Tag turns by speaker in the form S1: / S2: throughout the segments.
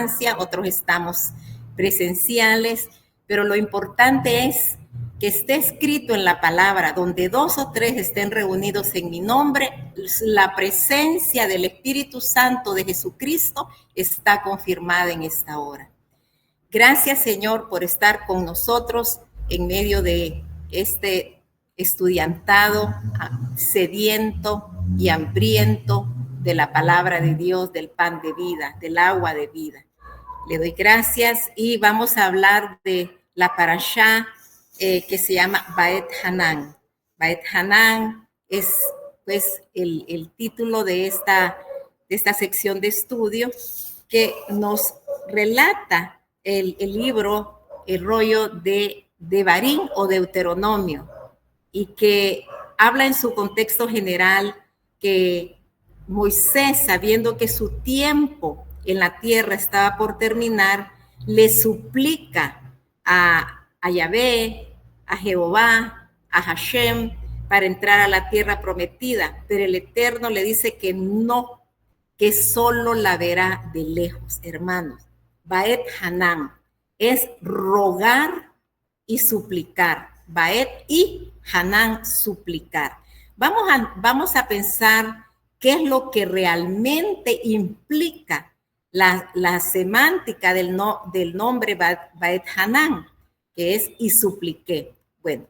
S1: distancia, otros estamos presenciales, pero lo importante es que esté escrito en la palabra, donde 2 o 3 estén reunidos en mi nombre, la presencia del Espíritu Santo de Jesucristo está confirmada en esta hora. Gracias, Señor, por estar con nosotros en medio de este estudiantado sediento y hambriento de la palabra de Dios, del pan de vida, del agua de vida. Le doy gracias y vamos a hablar de la parashá que se llama Baet Hanan. Baet Hanan es pues el título de esta sección de estudio que nos relata el libro, el rollo de Devarim o Deuteronomio, y que habla en su contexto general que Moisés, sabiendo que su tiempo en la tierra estaba por terminar, le suplica a Yahvé, a Jehová, a Hashem, para entrar a la tierra prometida, pero el Eterno le dice que no, que solo la verá de lejos, hermanos. Baet Hanan es rogar y suplicar. Baet y Hanan, suplicar. Vamos a pensar qué es lo que realmente implica la semántica del nombre Baet Hanan, que es y supliqué. Bueno,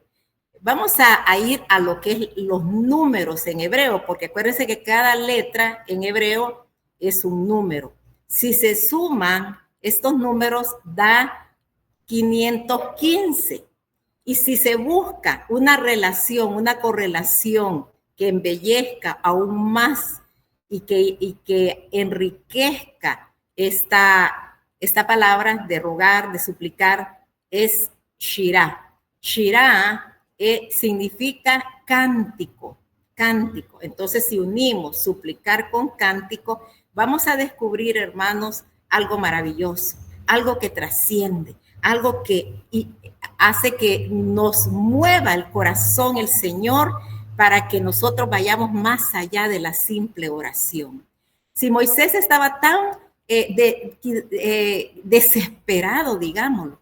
S1: vamos a ir a lo que es los números en hebreo, porque acuérdense que cada letra en hebreo es un número. Si se suman estos números, da 515. Y si se busca una relación, una correlación que embellezca aún más y que enriquezca esta palabra de rogar, de suplicar, es Shirah. Shirah significa cántico, cántico. Entonces, si unimos suplicar con cántico, vamos a descubrir, hermanos, algo maravilloso, algo que trasciende, algo que hace que nos mueva el corazón el Señor para que nosotros vayamos más allá de la simple oración. Si Moisés estaba tan desesperado, digámoslo,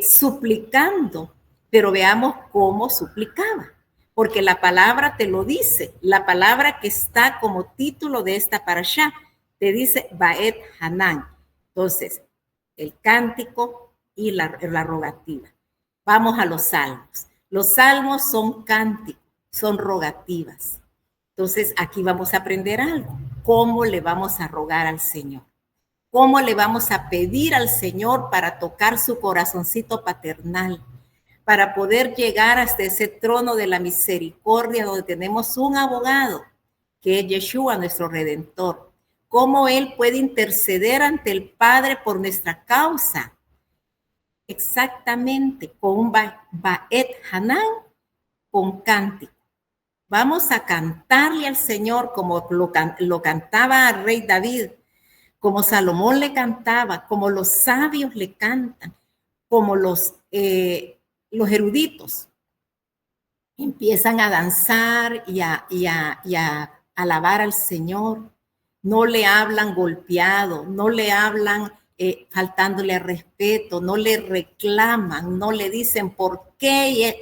S1: suplicando, pero veamos cómo suplicaba, porque la palabra te lo dice, la palabra que está como título de esta parashá, te dice Baet Hanan. Entonces, el cántico y la rogativa. Vamos a los salmos. Los salmos son cánticos, son rogativas. Entonces, aquí vamos a aprender algo. ¿Cómo le vamos a rogar al Señor? ¿Cómo le vamos a pedir al Señor para tocar su corazoncito paternal? Para poder llegar hasta ese trono de la misericordia donde tenemos un abogado, que es Yeshua, nuestro Redentor. ¿Cómo Él puede interceder ante el Padre por nuestra causa? Exactamente, con un Baet Hanan, con cántico. Vamos a cantarle al Señor como lo cantaba el rey David, como Salomón le cantaba, como los sabios le cantan, como los eruditos empiezan a danzar y a alabar al Señor. No le hablan golpeado, no le hablan faltándole respeto, no le reclaman, no le dicen por qué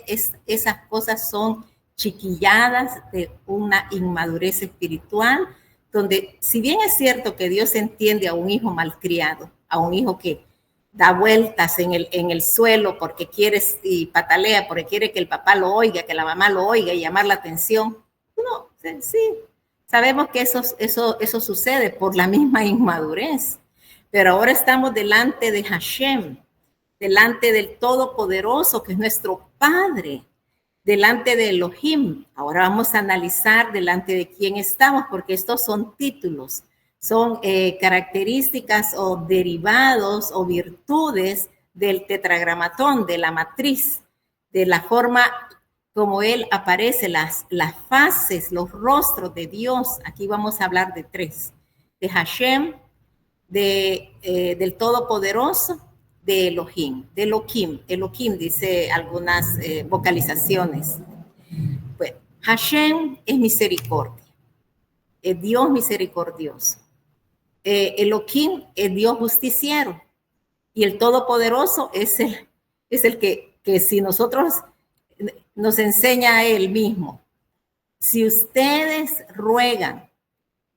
S1: esas cosas son chiquilladas de una inmadurez espiritual, donde si bien es cierto que Dios entiende a un hijo malcriado, a un hijo que da vueltas en el suelo porque quiere y patalea, porque quiere que el papá lo oiga, que la mamá lo oiga y llamar la atención. No, sí, sabemos que eso sucede por la misma inmadurez. Pero ahora estamos delante de Hashem, delante del Todopoderoso, que es nuestro Padre, delante de Elohim. Ahora vamos a analizar delante de quién estamos, porque estos son títulos, son características o derivados o virtudes del tetragramatón, de la matriz, de la forma como Él aparece, las faces, los rostros de Dios. Aquí vamos a hablar de 3, de Hashem, del Todopoderoso, de Elohim, Elohim dice algunas vocalizaciones. Bueno, Hashem es misericordia, es Dios misericordioso. Elohim es Dios justiciero y el Todopoderoso es el que si nosotros nos enseña a Él mismo. Si ustedes ruegan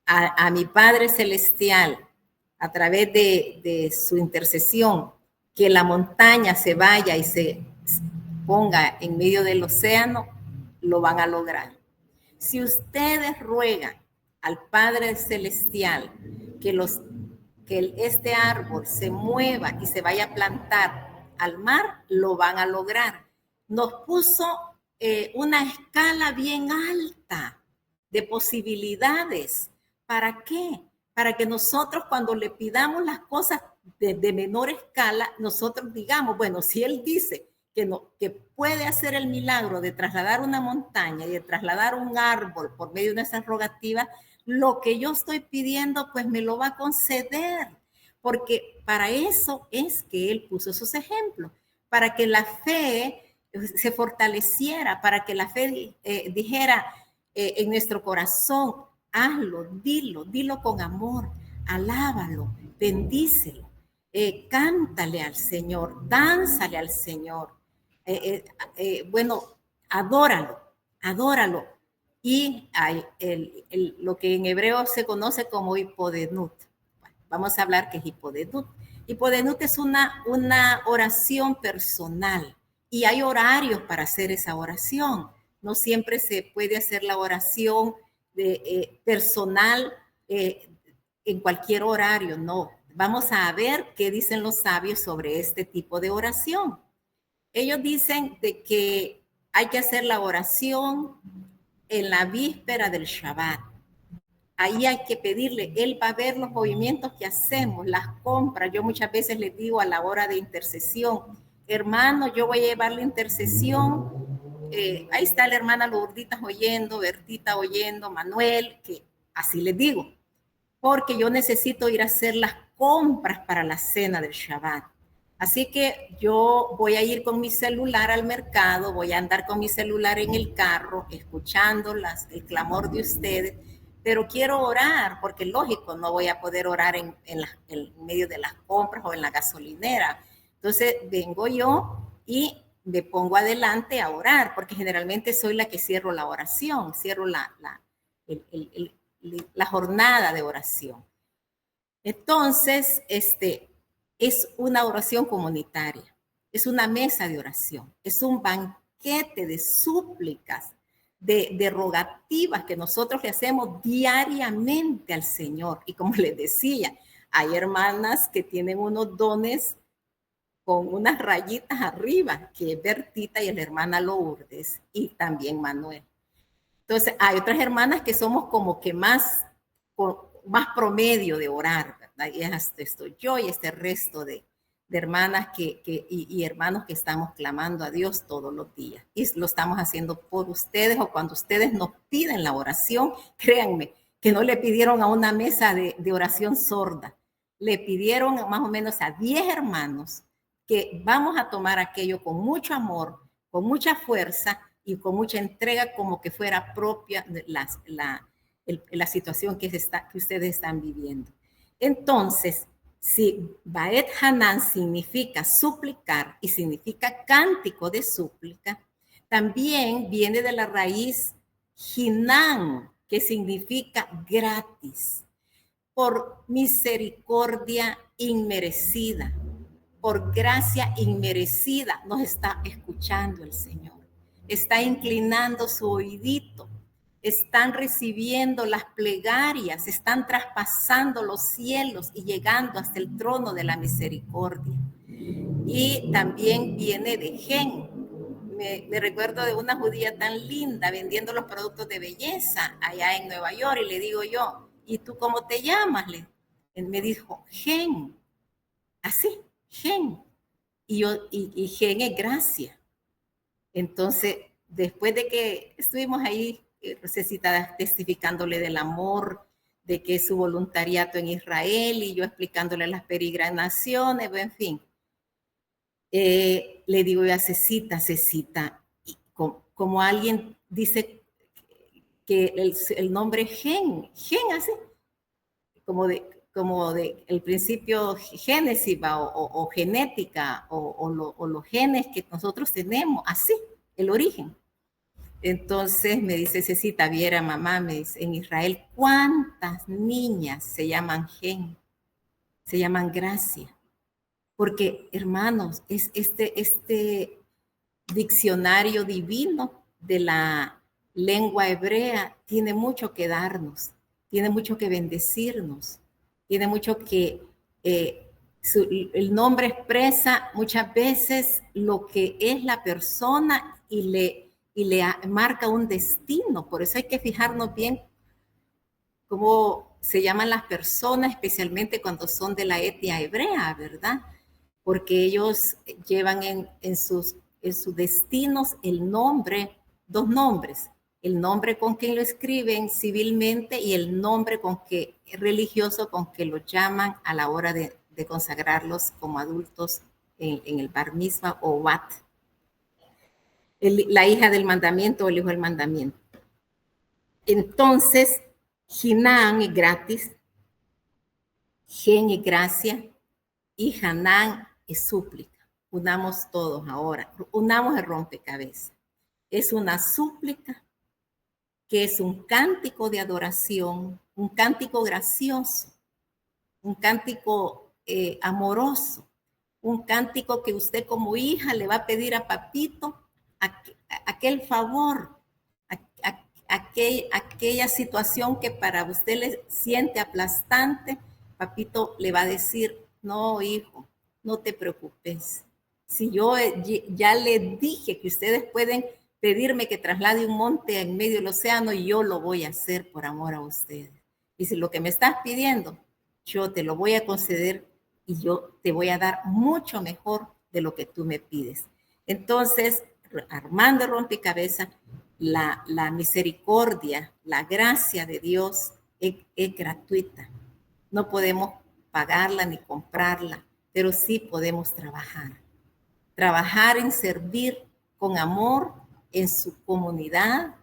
S1: a mi Padre Celestial a través de su intercesión, que la montaña se vaya y se ponga en medio del océano, lo van a lograr. Si ustedes ruegan al Padre Celestial que este árbol se mueva y se vaya a plantar al mar, lo van a lograr. Nos puso una escala bien alta de posibilidades. ¿Para qué? Para que nosotros cuando le pidamos las cosas de menor escala, nosotros digamos, bueno, si Él dice que puede hacer el milagro de trasladar una montaña y de trasladar un árbol por medio de esas rogativas, lo que yo estoy pidiendo, pues me lo va a conceder, porque para eso es que Él puso esos ejemplos, para que la fe se fortaleciera, para que la fe dijera en nuestro corazón, hazlo, dilo con amor, alábalo, bendícelo, cántale al Señor, dánzale al Señor, bueno, adóralo. Y hay lo que en hebreo se conoce como hipodenut. Bueno, vamos a hablar que es hipodenut. Hipodenut es una oración personal y hay horarios para hacer esa oración. No siempre se puede hacer la oración personal en cualquier horario, no. Vamos a ver qué dicen los sabios sobre este tipo de oración. Ellos dicen de que hay que hacer la oración en la víspera del Shabbat. Ahí hay que pedirle, Él va a ver los movimientos que hacemos, las compras. Yo muchas veces les digo a la hora de intercesión, hermano, yo voy a llevar la intercesión. Ahí está la hermana Lourditas oyendo, Bertita oyendo, Manuel, que así les digo, porque yo necesito ir a hacer las compras para la cena del Shabbat. Así que yo voy a ir con mi celular al mercado, voy a andar con mi celular en el carro, escuchando el clamor de ustedes, pero quiero orar, porque lógico, no voy a poder orar en medio de las compras o en la gasolinera. Entonces vengo yo y me pongo adelante a orar, porque generalmente soy la que cierro la oración, cierro la jornada de oración. Entonces, es una oración comunitaria, es una mesa de oración, es un banquete de súplicas, de rogativas que nosotros le hacemos diariamente al Señor. Y como les decía, hay hermanas que tienen unos dones con unas rayitas arriba, que es Bertita y la hermana Lourdes y también Manuel. Entonces, hay otras hermanas que somos como que más promedio de orar, ¿verdad? Y estoy yo y este resto de hermanas y hermanos que estamos clamando a Dios todos los días. Y lo estamos haciendo por ustedes, o cuando ustedes nos piden la oración, créanme que no le pidieron a una mesa de oración sorda, le pidieron más o menos a 10 hermanos que vamos a tomar aquello con mucho amor, con mucha fuerza y con mucha entrega, como que fuera propia la situación que ustedes están viviendo. Entonces, si Baet Hanan significa suplicar y significa cántico de súplica, también viene de la raíz Hinan, que significa gratis, por misericordia inmerecida, por gracia inmerecida. Nos está escuchando el Señor, está inclinando su oídito, están recibiendo las plegarias, están traspasando los cielos y llegando hasta el trono de la misericordia. Y también viene de Gen. Me recuerdo de una judía tan linda vendiendo los productos de belleza allá en Nueva York, y le digo yo, ¿y tú cómo te llamas? Él me dijo, Gen, así, Gen. Y Gen es gracia. Entonces, después de que estuvimos ahí, Rosecita testificándole del amor, de que es su voluntariato en Israel, y yo explicándole las peregrinaciones, en fin. Le digo yo a Cecita, como alguien dice que el nombre Gen así, como como de el principio génesis o genética o los genes que nosotros tenemos, así, el origen. Entonces me dice Cecita, viera mamá, me dice, en Israel, ¿cuántas niñas se llaman Gen? Se llaman Gracia. Porque, hermanos, es este diccionario divino de la lengua hebrea tiene mucho que darnos, tiene mucho que bendecirnos, tiene mucho que... el nombre expresa muchas veces lo que es la persona y le marca un destino. Por eso hay que fijarnos bien cómo se llaman las personas, especialmente cuando son de la etnia hebrea, ¿verdad? Porque ellos llevan en sus destinos el nombre, dos nombres, el nombre con que lo escriben civilmente y el nombre religioso con que lo llaman a la hora de consagrarlos como adultos en el bar mitzvah o bat. La hija del mandamiento o el hijo del mandamiento. Entonces, Hinán es gratis, Gen es gracia y Hanán es súplica. Unamos todos ahora, unamos el rompecabezas. Es una súplica que es un cántico de adoración, un cántico gracioso, un cántico amoroso, un cántico que usted como hija le va a pedir a papito aquel favor, aquella situación que para usted le siente aplastante, papito le va a decir, no, hijo, no te preocupes. Si yo ya les dije que ustedes pueden pedirme que traslade un monte en medio del océano, y yo lo voy a hacer por amor a ustedes. Y si lo que me estás pidiendo, yo te lo voy a conceder y yo te voy a dar mucho mejor de lo que tú me pides. Entonces, armando el rompecabezas, la misericordia, la gracia de Dios es gratuita. No podemos pagarla ni comprarla, pero sí podemos trabajar. Trabajar en servir con amor en su comunidad,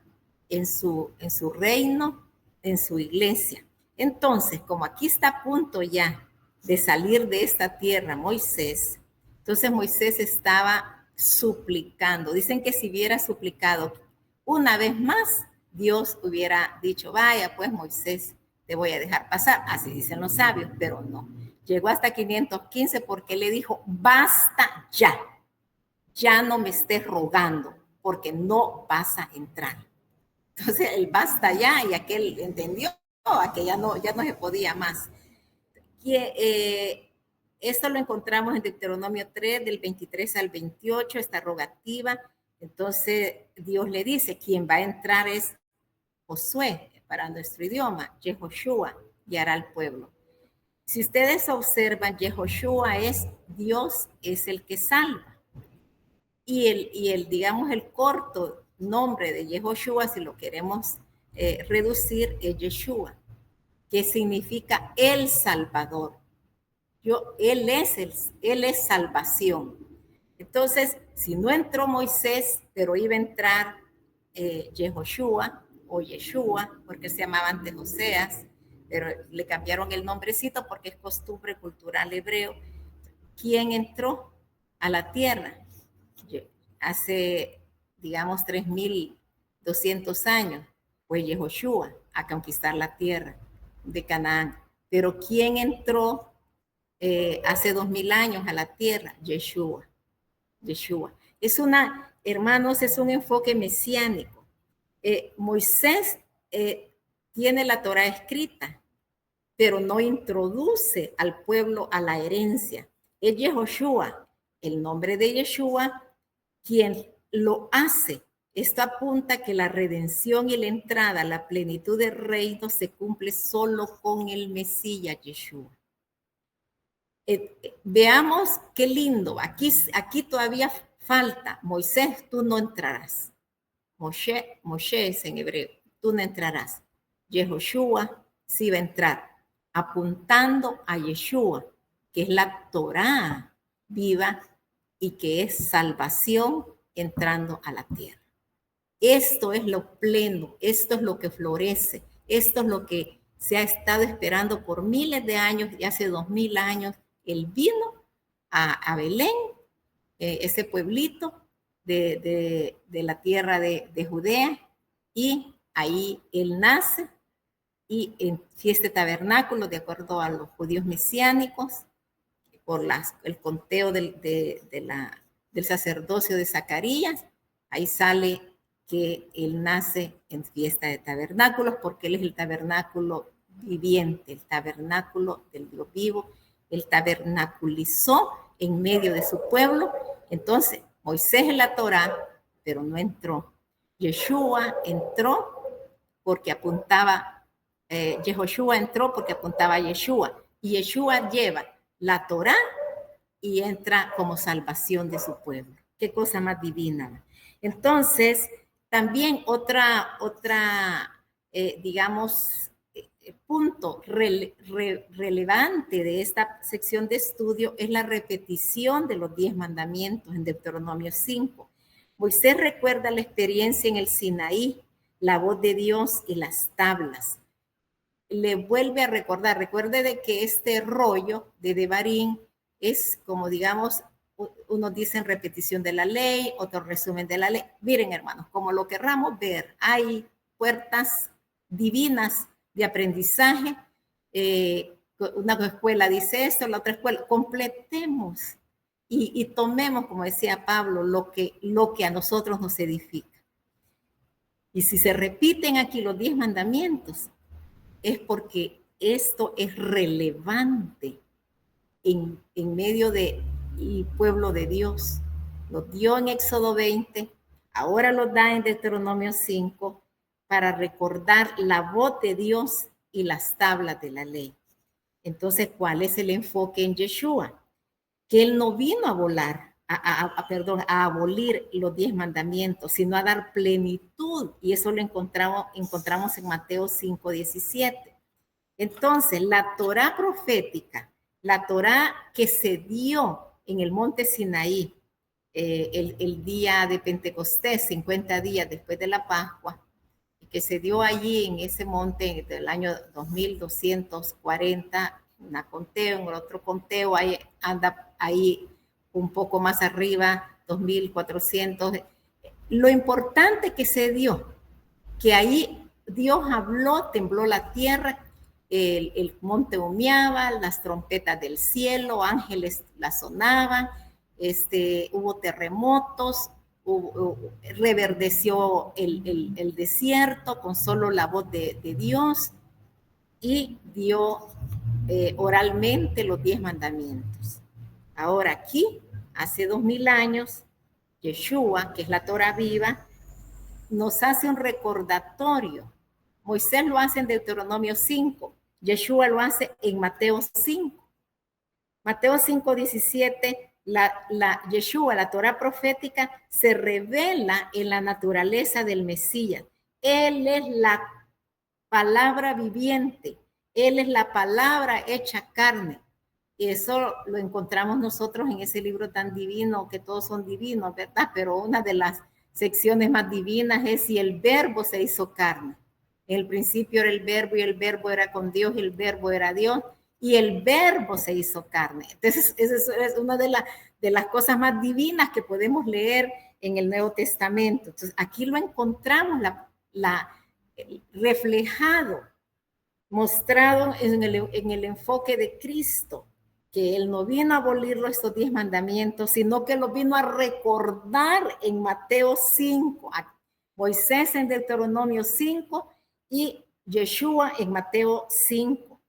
S1: en su reino, en su iglesia. Entonces, como aquí está a punto ya de salir de esta tierra Moisés, entonces Moisés estaba suplicando. Dicen que si hubiera suplicado una vez más, Dios hubiera dicho, vaya pues Moisés, te voy a dejar pasar. Así dicen los sabios, pero no. Llegó hasta 515 porque le dijo, basta ya. Ya no me estés rogando porque no vas a entrar. Entonces el basta ya, y aquel entendió que ya no se podía más. Esto lo encontramos en Deuteronomio 3, del 23 al 28, esta rogativa. Entonces Dios le dice, quien va a entrar es Josué, para nuestro idioma, Yehoshua, guiará al pueblo. Si ustedes observan, Yehoshua es Dios, es el que salva. Y el, digamos, el corto nombre de Yehoshua, si lo queremos reducir, es Yeshua, que significa el Salvador. Él es salvación. Entonces, si no entró Moisés, pero iba a entrar Yehoshua o Yeshua, porque se llamaba antes Oseas, pero le cambiaron el nombrecito porque es costumbre cultural hebreo. ¿Quién entró a la tierra? Hace, digamos, 3.200 años, fue Yehoshua a conquistar la tierra de Canaán. Pero ¿quién entró hace 2.000 años a la tierra? Yeshua. Hermanos, es un enfoque mesiánico. Moisés tiene la Torah escrita, pero no introduce al pueblo a la herencia. Es Yehoshua, el nombre de Yeshua, quien lo hace. Esto apunta a que la redención y la entrada a la plenitud del reino se cumple solo con el Mesías Yeshua. Veamos qué lindo. Aquí todavía falta. Moisés, tú no entrarás. Moshe es en hebreo. Tú no entrarás. Yehoshua sí va a entrar, apuntando a Yeshua, que es la Torá viva y que es salvación entrando a la tierra. Esto es lo pleno, esto es lo que florece, esto es lo que se ha estado esperando por miles de años, y hace 2000 años, Él vino a Belén, ese pueblito de la tierra de Judea, y ahí Él nace, y en fiesta de tabernáculo, de acuerdo a los judíos mesiánicos, por el conteo del sacerdocio de Zacarías, ahí sale que Él nace en fiesta de tabernáculos, porque Él es el tabernáculo viviente, el tabernáculo del Dios vivo. Él tabernaculizó en medio de su pueblo. Entonces, Moisés en la Torá, pero no entró. Yeshua entró porque apuntaba, Yehoshua entró porque apuntaba a Yeshua. Y Yeshua lleva la Torá y entra como salvación de su pueblo. Qué cosa más divina. Entonces, también digamos, punto relevante de esta sección de estudio es la repetición de los 10 mandamientos en Deuteronomio 5. Moisés recuerda la experiencia en el Sinaí, la voz de Dios y las tablas. Le vuelve a recordar, recuerde de que este rollo de Devarim es como, digamos, unos dicen repetición de la ley, otros resumen de la ley. Miren, hermanos, como lo querramos ver, hay puertas divinas de aprendizaje. Una escuela dice esto, la otra escuela. Completemos y tomemos, como decía Pablo, lo que a nosotros nos edifica. Y si se repiten aquí los 10 mandamientos, es porque esto es relevante en medio del pueblo de Dios. Lo dio en Éxodo 20, ahora lo da en Deuteronomio 5, para recordar la voz de Dios y las tablas de la ley. Entonces, ¿cuál es el enfoque en Yeshua? Que Él no vino a volar, a abolir los 10 mandamientos, sino a dar plenitud. Y eso lo encontramos en Mateo 5:17. Entonces, la Torá profética, la Torá que se dio en el monte Sinaí, el día de Pentecostés, 50 días después de la Pascua, que se dio allí en ese monte del año 2240, una conteo, en el otro conteo, ahí anda ahí un poco más arriba, 2400. Lo importante que se dio, que ahí Dios habló, tembló la tierra, el monte humeaba, las trompetas del cielo, ángeles la sonaban, hubo terremotos, reverdeció el desierto con solo la voz de Dios, y dio oralmente los 10 mandamientos. Ahora aquí, hace 2000 años, Yeshua, que es la Torá viva, nos hace un recordatorio. Moisés lo hace en Deuteronomio 5, Yeshua lo hace en Mateo 5. Mateo 5:17, Yeshua, la Torá profética, se revela en la naturaleza del Mesías. Él es la palabra viviente, Él es la palabra hecha carne. Y eso lo encontramos nosotros en ese libro tan divino, que todos son divinos, ¿verdad? Pero una de las secciones más divinas es si el verbo se hizo carne. En el principio era el verbo, y el verbo era con Dios, y el verbo era Dios, y el verbo se hizo carne. Entonces, esa es una de las cosas más divinas que podemos leer en el Nuevo Testamento. Entonces, aquí lo encontramos reflejado, mostrado en el enfoque de Cristo, que Él no vino a abolir estos 10 mandamientos, sino que los vino a recordar en Mateo 5, Moisés en Deuteronomio 5 y Yeshua en Mateo 5.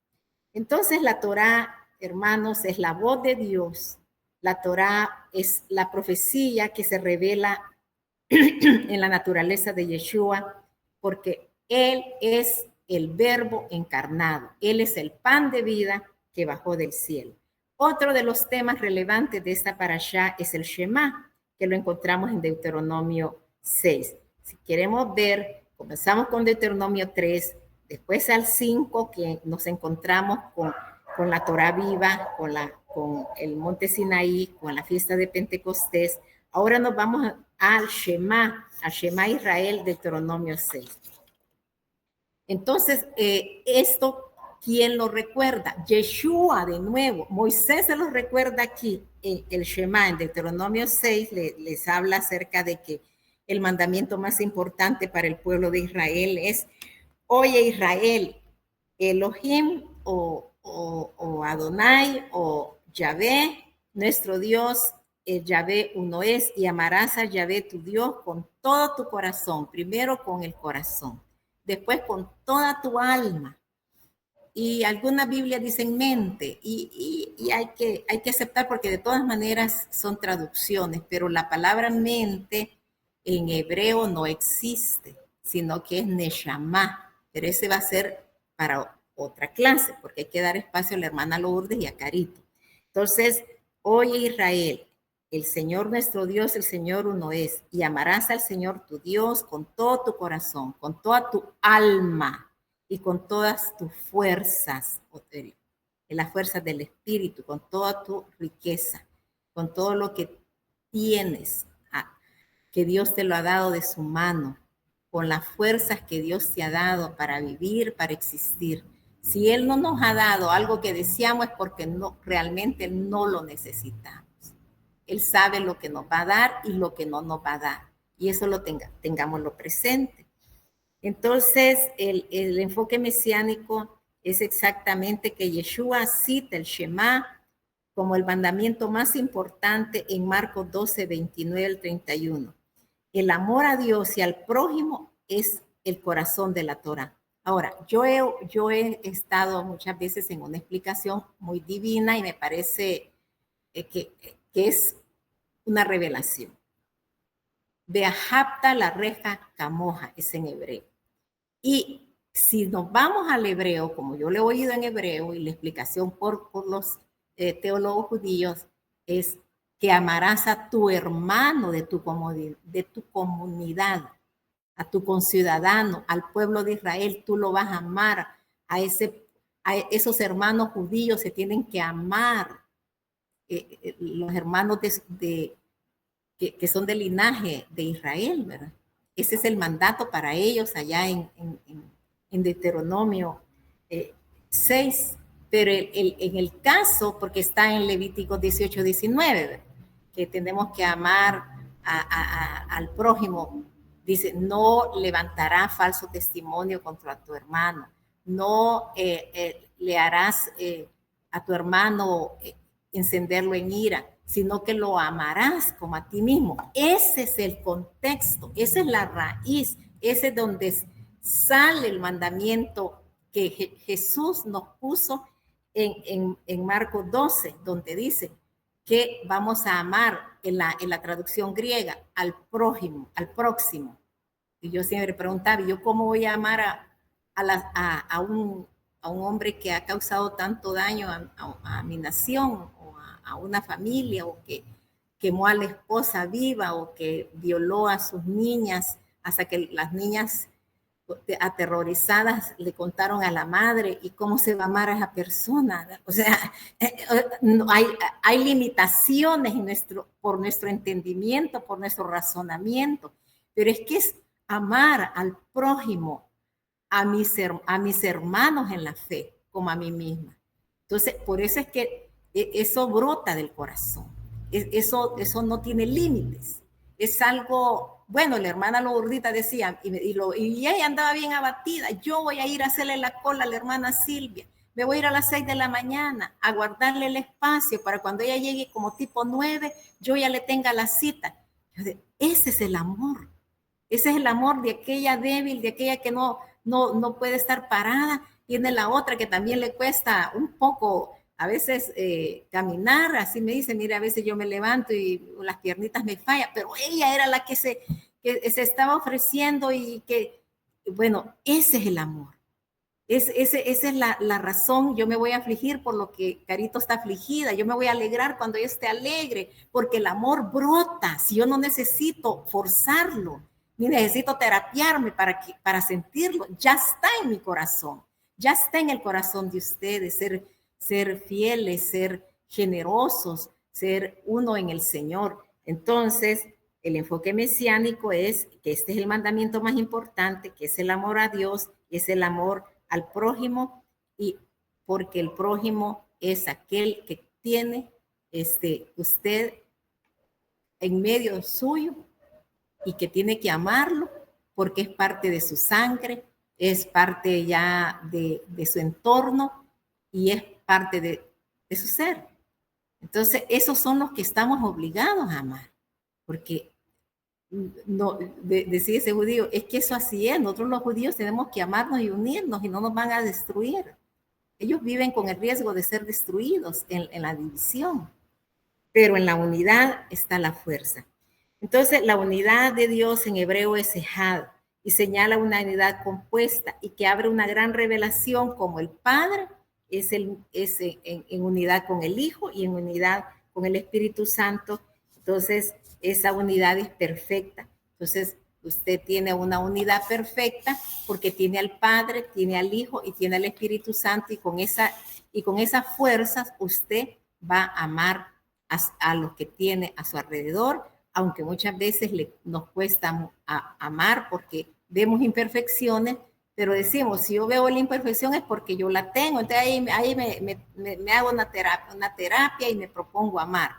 S1: Entonces la Torá, hermanos, es la voz de Dios. La Torá es la profecía que se revela en la naturaleza de Yeshua, porque Él es el verbo encarnado. Él es el pan de vida que bajó del cielo. Otro de los temas relevantes de esta parashá es el Shema, que lo encontramos en Deuteronomio 6. Si queremos ver, comenzamos con Deuteronomio 3, después al 5, que nos encontramos con la Torá viva, con el monte Sinaí, con la fiesta de Pentecostés. Ahora nos vamos al Shema Israel, Deuteronomio 6. Entonces, esto, ¿quién lo recuerda? Yeshua, de nuevo. Moisés se lo recuerda aquí en el Shema, en Deuteronomio 6, les habla acerca de que el mandamiento más importante para el pueblo de Israel es: oye Israel, Elohim o Adonai o Yahvé, nuestro Dios, Yahvé uno es, y amarás a Yahvé tu Dios con todo tu corazón, primero con el corazón, después con toda tu alma. Y algunas Biblias dicen mente, y hay que aceptar, porque de todas maneras son traducciones, pero la palabra mente en hebreo no existe, sino que es neshama, pero ese va a ser para otra clase, porque hay que dar espacio a la hermana Lourdes y a Carito. Entonces, oye Israel, el Señor nuestro Dios, el Señor uno es, y amarás al Señor tu Dios con todo tu corazón, con toda tu alma y con todas tus fuerzas, en las fuerzas del Espíritu, con toda tu riqueza, con todo lo que tienes, que Dios te lo ha dado de su mano, con las fuerzas que Dios te ha dado para vivir, para existir. Si Él no nos ha dado algo que deseamos, es porque no, realmente no lo necesitamos. Él sabe lo que nos va a dar y lo que no nos va a dar. Y eso lo tengámoslo presente. Entonces, el enfoque mesiánico es exactamente que Yeshua cita el Shema como el mandamiento más importante en Marcos 12, 29 al 31. El amor a Dios y al prójimo es el corazón de la Torah. Ahora, yo he estado muchas veces en una explicación muy divina y me parece que es una revelación. Beahapta la reja camoja, es en hebreo. Y si nos vamos al hebreo, como yo le he oído en hebreo, y la explicación por los teólogos judíos es que amarás a tu hermano de tu comunidad, a tu conciudadano, al pueblo de Israel, tú lo vas a amar, a esos hermanos judíos se tienen que amar, los hermanos que son del linaje de Israel, ¿verdad? Ese es el mandato para ellos allá en Deuteronomio 6. Pero en el caso, porque está en Levítico 18, 19, ¿verdad? Que tenemos que amar al prójimo. Dice, no levantará falso testimonio contra tu hermano. No le harás a tu hermano encenderlo en ira, sino que lo amarás como a ti mismo. Ese es el contexto, esa es la raíz, ese es donde sale el mandamiento que Jesús nos puso en Marcos 12, donde dice que vamos a amar en la traducción griega al prójimo, al próximo. Y yo siempre preguntaba, ¿yo cómo voy a amar a un hombre que ha causado tanto daño a mi nación, o a una familia, o que quemó a la esposa viva, o que violó a sus niñas hasta que las niñas aterrorizadas le contaron a la madre? ¿Y cómo se va a amar a esa persona? O sea, no, hay limitaciones por nuestro entendimiento, por nuestro razonamiento, pero es que es amar al prójimo, a mis hermanos en la fe, como a mí misma. Entonces, por eso es que eso brota del corazón. Eso no tiene límites. Es algo, bueno, la hermana Lourdita decía, y ella andaba bien abatida, yo voy a ir a hacerle la cola a la hermana Silvia, me voy a ir a las 6 de la mañana a guardarle el espacio para cuando ella llegue como tipo 9, yo ya le tenga la cita. Ese es el amor. Ese es el amor de aquella débil, de aquella que no puede estar parada. Tiene la otra que también le cuesta un poco a veces caminar. Así me dice, mira, a veces yo me levanto y las piernitas me fallan, pero ella era la que se estaba ofreciendo, y que, bueno, ese es el amor. Esa es la razón. Yo me voy a afligir por lo que Carito está afligida. Yo me voy a alegrar cuando ella esté alegre, porque el amor brota. Si yo no necesito forzarlo, ni necesito terapiarme para sentirlo, ya está en mi corazón, ya está en el corazón de ustedes, ser fieles, ser generosos, ser uno en el Señor. Entonces, El enfoque mesiánico es que este es el mandamiento más importante, que es el amor a Dios, es el amor al prójimo, y porque el prójimo es aquel que tiene usted en medio suyo y que tiene que amarlo porque es parte de su sangre, es parte ya de su entorno y es parte de su ser. Entonces, esos son los que estamos obligados a amar, porque no, decía ese judío, es que eso así es, nosotros los judíos tenemos que amarnos y unirnos y no nos van a destruir. Ellos viven con el riesgo de ser destruidos en la división, pero en la unidad está la fuerza. Entonces, la unidad de Dios en hebreo es ejad y señala una unidad compuesta y que abre una gran revelación como el Padre es en unidad con el Hijo y en unidad con el Espíritu Santo. Entonces, esa unidad es perfecta. Entonces, usted tiene una unidad perfecta porque tiene al Padre, tiene al Hijo y tiene al Espíritu Santo, y con esas fuerzas usted va a amar a los que tiene a su alrededor, aunque muchas veces nos cuesta amar porque vemos imperfecciones, pero decimos, si yo veo la imperfección es porque yo la tengo, entonces ahí me hago una terapia y me propongo amar.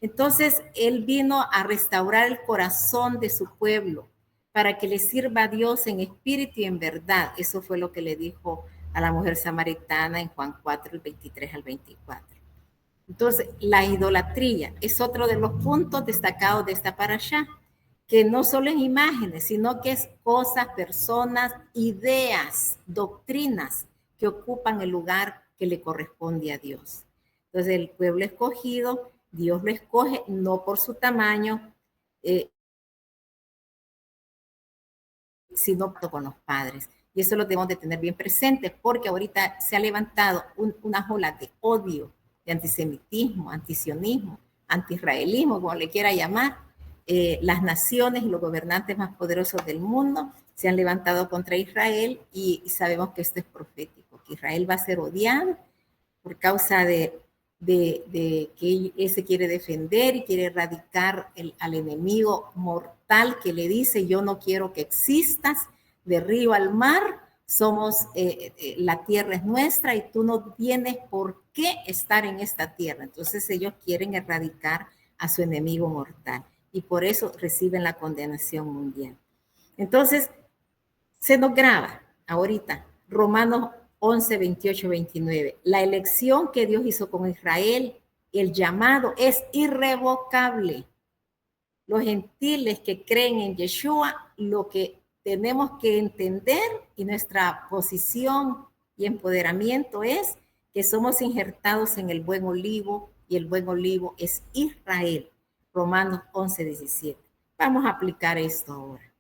S1: Entonces, Él vino a restaurar el corazón de su pueblo para que le sirva a Dios en espíritu y en verdad. Eso fue lo que le dijo a la mujer samaritana en Juan 4, el 23 al 24. Entonces, la idolatría es otro de los puntos destacados de esta parashá, que no solo es imágenes, sino que es cosas, personas, ideas, doctrinas que ocupan el lugar que le corresponde a Dios. Entonces, el pueblo escogido, Dios lo escoge no por su tamaño, sino con los padres. Y eso lo debemos de tener bien presente, porque ahorita se ha levantado una ola de odio, de antisemitismo, antisionismo, antiisraelismo, como le quiera llamar. Las naciones y los gobernantes más poderosos del mundo se han levantado contra Israel y sabemos que esto es profético, que Israel va a ser odiado por causa de que él se quiere defender y quiere erradicar al enemigo mortal que le dice, yo no quiero que existas, de río al mar, la tierra es nuestra y tú no tienes por qué estar en esta tierra. Entonces ellos quieren erradicar a su enemigo mortal y por eso reciben la condenación mundial. Entonces, se nos graba ahorita Romanos 11, 28, 29. La elección que Dios hizo con Israel, el llamado es irrevocable. Los gentiles que creen en Yeshua, lo que tenemos que entender y nuestra posición y empoderamiento es que somos injertados en el buen olivo y el buen olivo es Israel. Romanos 11, 17. Vamos a aplicar esto ahora.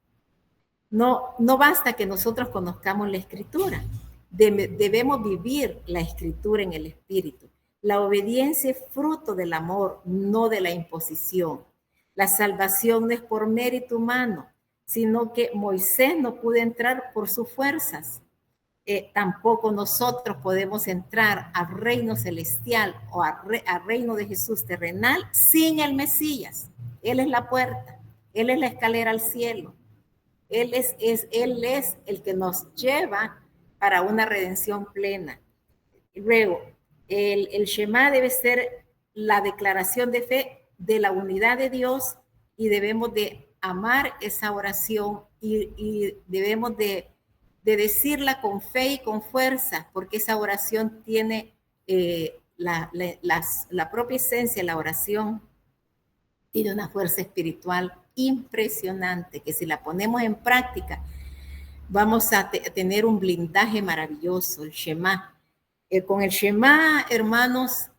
S1: No basta que nosotros conozcamos la escritura, debemos vivir la escritura en el espíritu. La obediencia es fruto del amor, no de la imposición. La salvación no es por mérito humano, sino que Moisés no pudo entrar por sus fuerzas. Tampoco nosotros podemos entrar al reino celestial o al reino de Jesús terrenal sin el Mesías. Él es la puerta, Él es la escalera al cielo. Él es el que nos lleva para una redención plena. Luego, el Shema debe ser la declaración de fe de la unidad de Dios y debemos de amar esa oración y debemos de decirla con fe y con fuerza, porque esa oración tiene la propia esencia, la oración tiene una fuerza espiritual impresionante, que si la ponemos en práctica, vamos a tener un blindaje maravilloso, el Shema. Con el Shema, hermanos,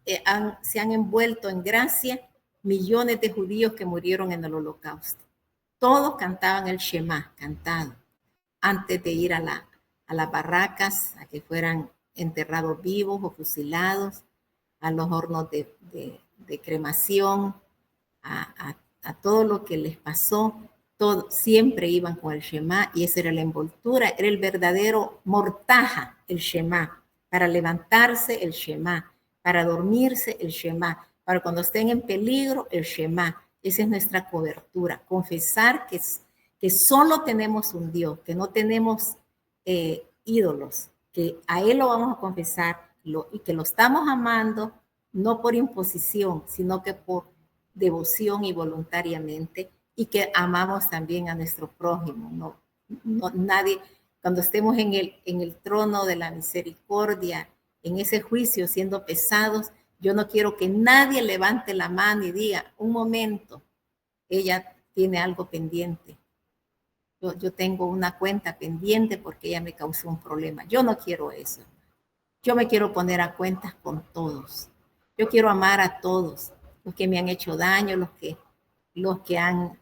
S1: se han envuelto en gracia millones de judíos que murieron en el Holocausto. Todos cantaban el Shema, cantado, antes de ir a las barracas, a que fueran enterrados vivos o fusilados, a los hornos de cremación, a todo lo que les pasó, siempre iban con el Shema y esa era la envoltura, era el verdadero mortaja, el Shema, para levantarse el Shema, para dormirse el Shema, para cuando estén en peligro el Shema. Esa es nuestra cobertura. Confesar que solo tenemos un Dios, que no tenemos ídolos, que a Él lo vamos a confesar y que lo estamos amando no por imposición, sino que por devoción y voluntariamente, y que amamos también a nuestro prójimo. Nadie, cuando estemos en el trono de la misericordia, en ese juicio siendo pesados, yo no quiero que nadie levante la mano y diga, un momento, ella tiene algo pendiente. Yo tengo una cuenta pendiente porque ella me causó un problema. Yo no quiero eso. Yo me quiero poner a cuentas con todos. Yo quiero amar a todos, los que me han hecho daño, los que han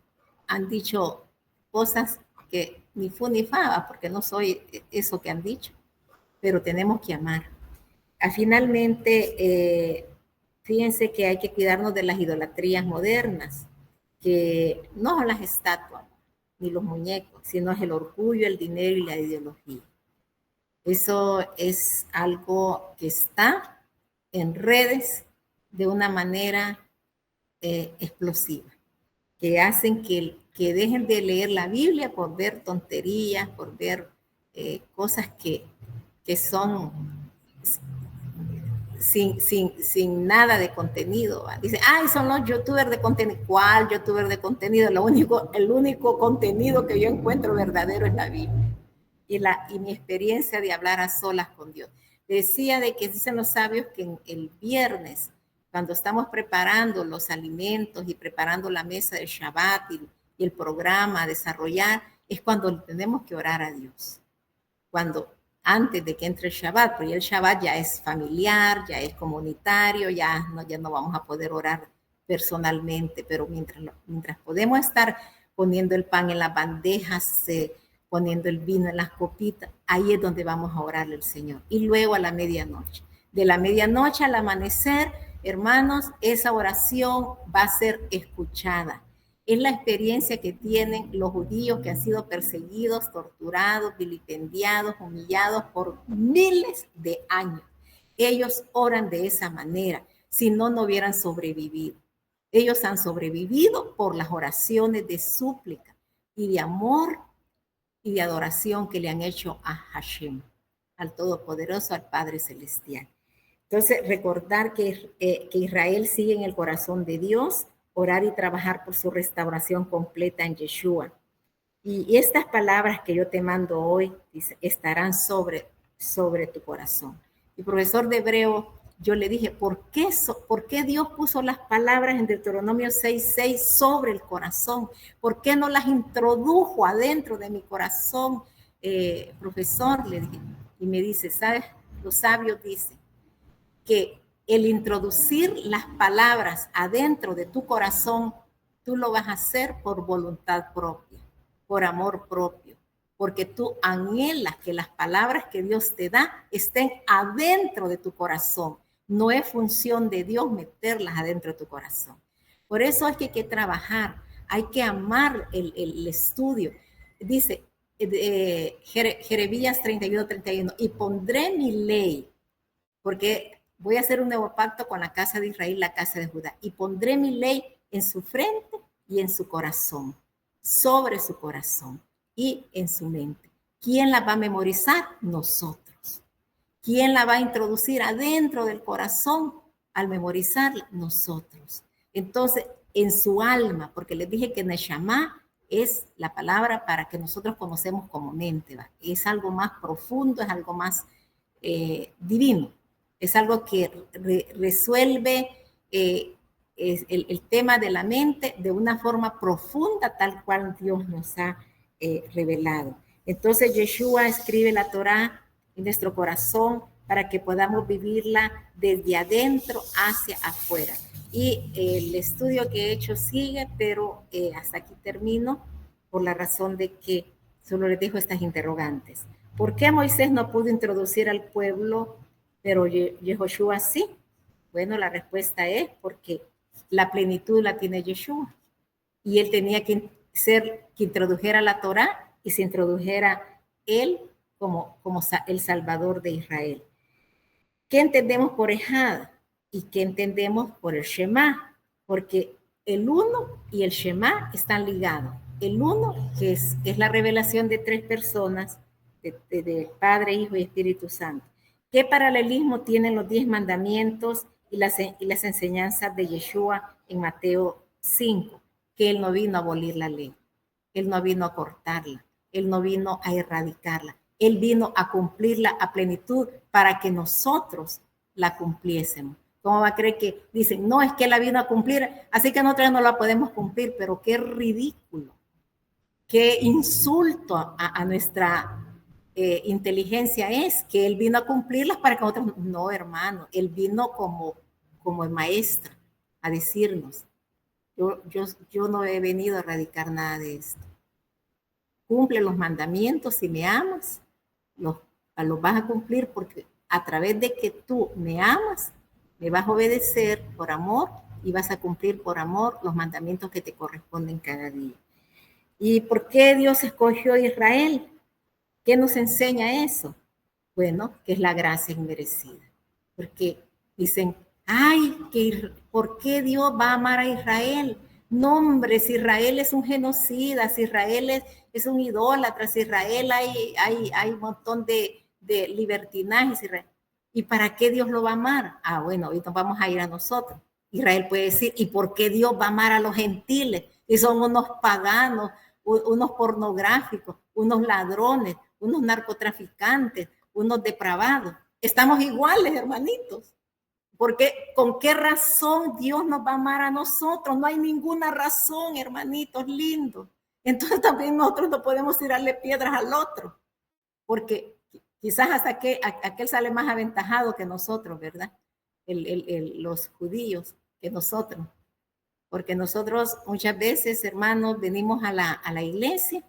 S1: dicho cosas que ni fu ni fa, porque no soy eso que han dicho, pero tenemos que amar. Finalmente, fíjense que hay que cuidarnos de las idolatrías modernas, que no son las estatuas ni los muñecos, sino es el orgullo, el dinero y la ideología. Eso es algo que está en redes de una manera explosiva, que hacen que dejen de leer la Biblia por ver tonterías, por ver cosas que son sin nada de contenido. Dice, ay, son los youtubers de contenido. ¿Cuál youtuber de contenido? El único contenido que yo encuentro verdadero es la Biblia. Y mi experiencia de hablar a solas con Dios. Decía de que dicen los sabios que el viernes, cuando estamos preparando los alimentos y preparando la mesa del Shabbat y el programa a desarrollar, es cuando tenemos que orar a Dios. Cuando antes de que entre el Shabbat, porque el Shabbat ya es familiar, ya es comunitario, ya no vamos a poder orar personalmente, pero mientras podemos estar poniendo el pan en las bandejas, poniendo el vino en las copitas, ahí es donde vamos a orarle al Señor. Y luego a la medianoche. De la medianoche al amanecer, hermanos, esa oración va a ser escuchada. Es la experiencia que tienen los judíos que han sido perseguidos, torturados, vilipendiados, humillados por miles de años. Ellos oran de esa manera, si no, no hubieran sobrevivido. Ellos han sobrevivido por las oraciones de súplica y de amor y de adoración que le han hecho a Hashem, al Todopoderoso, al Padre Celestial. Entonces, recordar que Israel sigue en el corazón de Dios, orar y trabajar por su restauración completa en Yeshua. Y estas palabras que yo te mando hoy dice, estarán sobre tu corazón. Mi profesor de hebreo, yo le dije, ¿por qué Dios puso las palabras en Deuteronomio 6:6 sobre el corazón? ¿Por qué no las introdujo adentro de mi corazón? Profesor, le dije, y me dice, ¿sabes? Los sabios dicen que el introducir las palabras adentro de tu corazón, tú lo vas a hacer por voluntad propia, por amor propio, porque tú anhelas que las palabras que Dios te da estén adentro de tu corazón. No es función de Dios meterlas adentro de tu corazón. Por eso es que hay que trabajar, hay que amar el estudio. Dice Jeremías 31:31, y pondré mi ley, porque voy a hacer un nuevo pacto con la casa de Israel, la casa de Judá, y pondré mi ley en su frente y en su corazón, sobre su corazón y en su mente. ¿Quién la va a memorizar? Nosotros. ¿Quién la va a introducir adentro del corazón al memorizarla? Nosotros. Entonces, en su alma, porque les dije que Neshama es la palabra para que nosotros conocemos como mente, ¿va? Es algo más profundo, es algo más divino. Es algo que resuelve el tema de la mente de una forma profunda, tal cual Dios nos ha revelado. Entonces, Yeshua escribe la Torá en nuestro corazón para que podamos vivirla desde adentro hacia afuera. Y el estudio que he hecho sigue, pero hasta aquí termino por la razón de que solo les dejo estas interrogantes. ¿Por qué Moisés no pudo introducir al pueblo, pero Yehoshua sí? Bueno, la respuesta es porque la plenitud la tiene Yeshua. Y él tenía que introdujera la Torá y se introdujera él como el Salvador de Israel. ¿Qué entendemos por Ejad? ¿Y qué entendemos por el Shema? Porque el uno y el Shema están ligados. El uno, que es la revelación de tres personas, de Padre, Hijo y Espíritu Santo. ¿Qué paralelismo tienen los 10 mandamientos y las enseñanzas de Yeshua en Mateo 5? Que Él no vino a abolir la ley, Él no vino a cortarla, Él no vino a erradicarla, Él vino a cumplirla a plenitud para que nosotros la cumpliésemos. ¿Cómo va a creer que dicen, no, es que la vino a cumplir, así que nosotros no la podemos cumplir? Pero qué ridículo, qué insulto a nuestra inteligencia es que Él vino a cumplirlas para que nosotros, no, hermano, Él vino como el maestro a decirnos, yo no he venido a erradicar nada de esto. Cumple los mandamientos, si me amas, los vas a cumplir, porque a través de que tú me amas, me vas a obedecer por amor y vas a cumplir por amor los mandamientos que te corresponden cada día. ¿Y por qué Dios escogió a Israel? ¿Qué nos enseña eso? Bueno, que es la gracia inmerecida. Porque dicen, ay, ¿por qué Dios va a amar a Israel? No, hombre, si Israel es un genocida, si Israel es un idólatra, si Israel hay un montón de libertinajes. ¿Y para qué Dios lo va a amar? Ah, bueno, ahorita vamos a ir a nosotros. Israel puede decir, ¿y por qué Dios va a amar a los gentiles? Y son unos paganos, unos pornográficos, unos ladrones, unos narcotraficantes, unos depravados. Estamos iguales, hermanitos. Porque ¿con qué razón Dios nos va a amar a nosotros? No hay ninguna razón, hermanitos lindos. Entonces también nosotros no podemos tirarle piedras al otro, porque quizás hasta que aquel sale más aventajado que nosotros, ¿verdad? Los judíos que nosotros. Porque nosotros muchas veces, hermanos, venimos a la iglesia,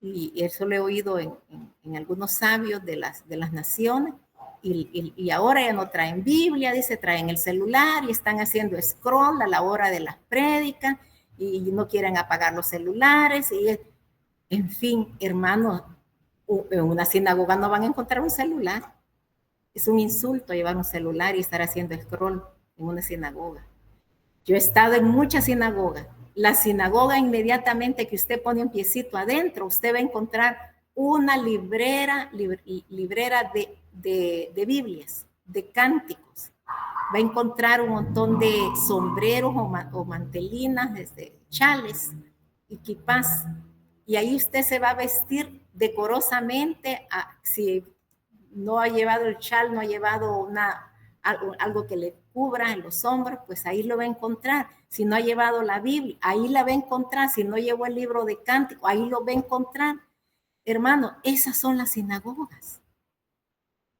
S1: y eso lo he oído en algunos sabios de las naciones, y ahora ya no traen Biblia, dice, traen el celular y están haciendo scroll a la hora de las prédicas y no quieren apagar los celulares. Y, en fin, hermanos, en una sinagoga no van a encontrar un celular. Es un insulto llevar un celular y estar haciendo scroll en una sinagoga. Yo he estado en muchas sinagogas. La sinagoga, inmediatamente que usted pone un piecito adentro, usted va a encontrar una librera de Biblias, de cánticos. Va a encontrar un montón de sombreros o mantelinas, chales y kipás. Y ahí usted se va a vestir decorosamente. Si no ha llevado el chal, no ha llevado algo que le cubra en los hombros, pues ahí lo va a encontrar. Si no ha llevado la Biblia, ahí la va a encontrar. Si no llevó el libro de cántico, ahí lo va a encontrar. Hermano, esas son las sinagogas.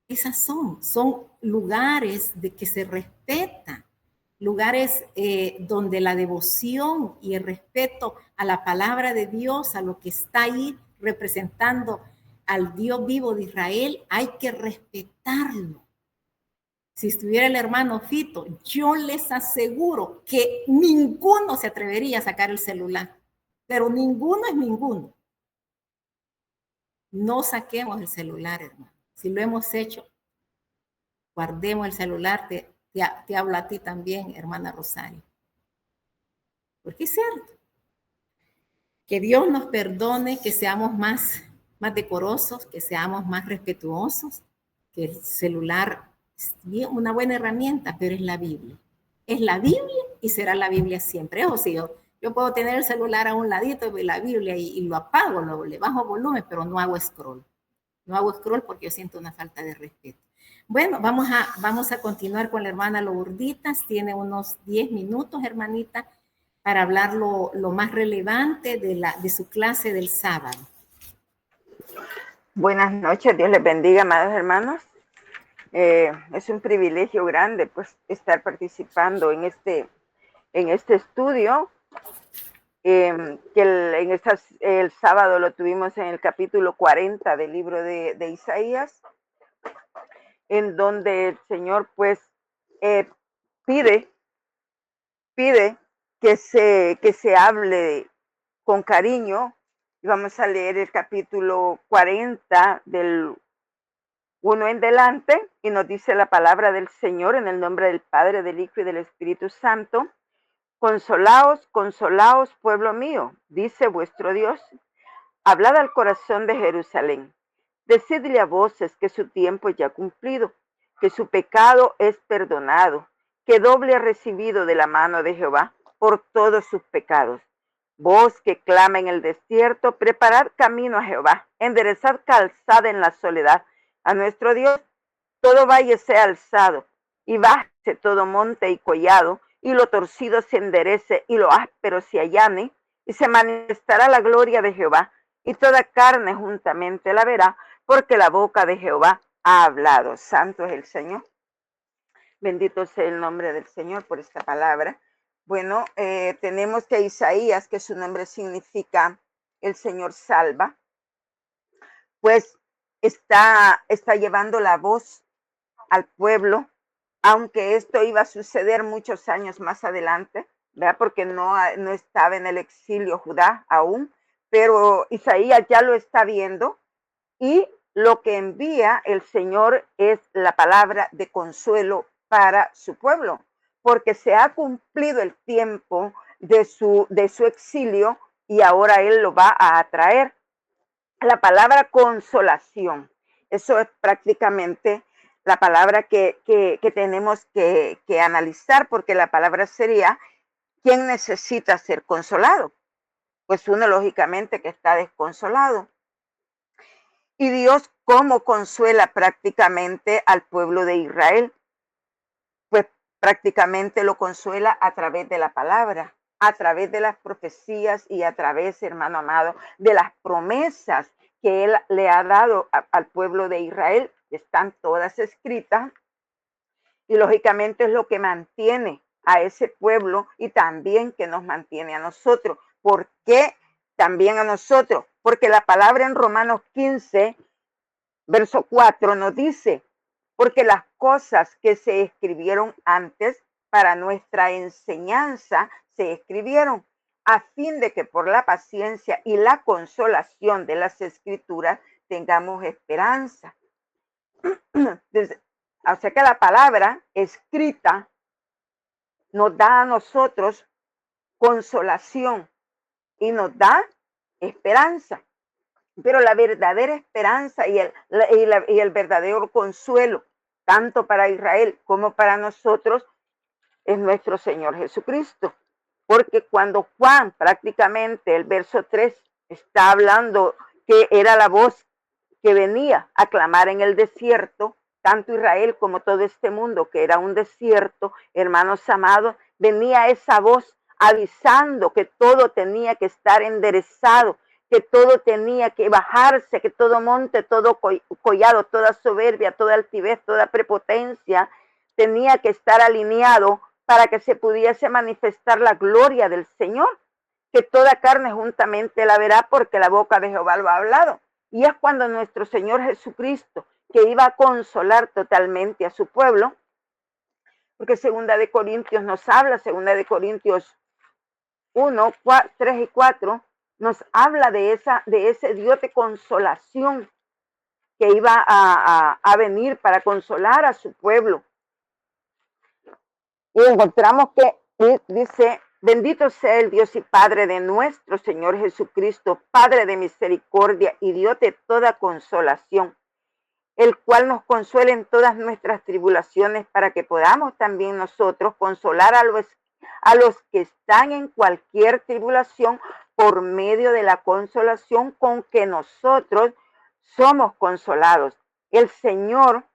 S1: Esas son lugares de que se respeta, lugares donde la devoción y el respeto a la palabra de Dios, a lo que está ahí representando al Dios vivo de Israel, hay que respetarlo. Si estuviera el hermano Fito, yo les aseguro que ninguno se atrevería a sacar el celular, pero ninguno es ninguno. No saquemos el celular, hermano. Si lo hemos hecho, guardemos el celular. Te hablo a ti también, hermana Rosario. Porque es cierto. Que Dios nos perdone, que seamos más decorosos, que seamos más respetuosos, que el celular es una buena herramienta, pero es la Biblia. Es la Biblia y será la Biblia siempre. O sea, yo puedo tener el celular a un ladito de la Biblia y lo apago, le bajo volumen, pero no hago scroll. No hago scroll porque yo siento una falta de respeto. Bueno, vamos a continuar con la hermana Lourditas. Tiene unos 10 minutos, hermanita, para hablar lo más relevante de su clase del sábado.
S2: Buenas noches, Dios les bendiga, amados hermanos. Es un privilegio grande pues estar participando en este estudio, que el sábado lo tuvimos en el capítulo 40 del libro de Isaías, en donde el Señor pues pide que se hable con cariño. Y vamos a leer el capítulo 40 del 1 en delante, y nos dice la palabra del Señor en el nombre del Padre, del Hijo y del Espíritu Santo. Consolaos, consolaos, pueblo mío, dice vuestro Dios. Hablad al corazón de Jerusalén. Decidle a voces que su tiempo ya cumplido, que su pecado es perdonado, que doble ha recibido de la mano de Jehová por todos sus pecados. Vos que clama en el desierto, preparad camino a Jehová, enderezad calzada en la soledad. A nuestro Dios todo valle sea alzado, y bájese todo monte y collado, y lo torcido se enderece, y lo áspero se allane, y se manifestará la gloria de Jehová, y toda carne juntamente la verá, porque la boca de Jehová ha hablado. Santo es el Señor. Bendito sea el nombre del Señor por esta palabra. Bueno, tenemos que Isaías, que su nombre significa el Señor salva, pues está llevando la voz al pueblo, aunque esto iba a suceder muchos años más adelante, ¿verdad? Porque no estaba en el exilio Judá aún, pero Isaías ya lo está viendo y lo que envía el Señor es la palabra de consuelo para su pueblo, porque se ha cumplido el tiempo de su exilio y ahora Él lo va a atraer. La palabra consolación, eso es prácticamente la palabra que tenemos que analizar, porque la palabra sería, ¿quién necesita ser consolado? Pues uno lógicamente que está desconsolado. Y Dios, ¿cómo consuela prácticamente al pueblo de Israel? Pues prácticamente lo consuela a través de la palabra, a través de las profecías y a través, hermano amado, de las promesas que Él le ha dado al pueblo de Israel. Están todas escritas y lógicamente es lo que mantiene a ese pueblo y también que nos mantiene a nosotros. ¿Por qué también a nosotros? Porque la palabra en Romanos 15, verso 4 nos dice, porque las cosas que se escribieron antes para nuestra enseñanza se escribieron a fin de que por la paciencia y la consolación de las escrituras tengamos esperanza. O sea que la palabra escrita nos da a nosotros consolación y nos da esperanza. Pero la verdadera esperanza y el verdadero consuelo, tanto para Israel como para nosotros, es nuestro Señor Jesucristo. Porque cuando Juan, prácticamente el verso 3, está hablando que era la voz que venía a clamar en el desierto, tanto Israel como todo este mundo, que era un desierto, hermanos amados, venía esa voz avisando que todo tenía que estar enderezado, que todo tenía que bajarse, que todo monte, todo collado, toda soberbia, toda altivez, toda prepotencia, tenía que estar alineado para que se pudiese manifestar la gloria del Señor, que toda carne juntamente la verá porque la boca de Jehová lo ha hablado. Y es cuando nuestro Señor Jesucristo, que iba a consolar totalmente a su pueblo, porque segunda de Corintios nos habla, segunda de Corintios 1, 3 y 4, nos habla de ese Dios de consolación que iba a venir para consolar a su pueblo. Y encontramos que dice, bendito sea el Dios y Padre de nuestro Señor Jesucristo, Padre de misericordia y Dios de toda consolación, el cual nos consuela en todas nuestras tribulaciones para que podamos también nosotros consolar a los que están en cualquier tribulación por medio de la consolación con que nosotros somos consolados. El Señor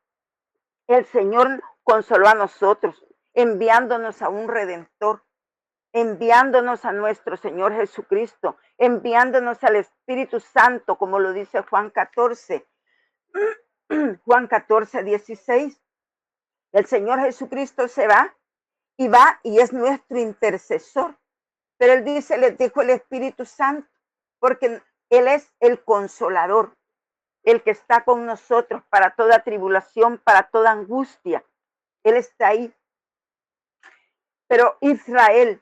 S2: consoló a nosotros, enviándonos a un Redentor, enviándonos a nuestro Señor Jesucristo, enviándonos al Espíritu Santo, como lo dice Juan 14. Juan 14, 16. El Señor Jesucristo se va y es nuestro intercesor. Pero Él dice, les dijo el Espíritu Santo, porque Él es el consolador, el que está con nosotros para toda tribulación, para toda angustia. Él está ahí. Pero Israel,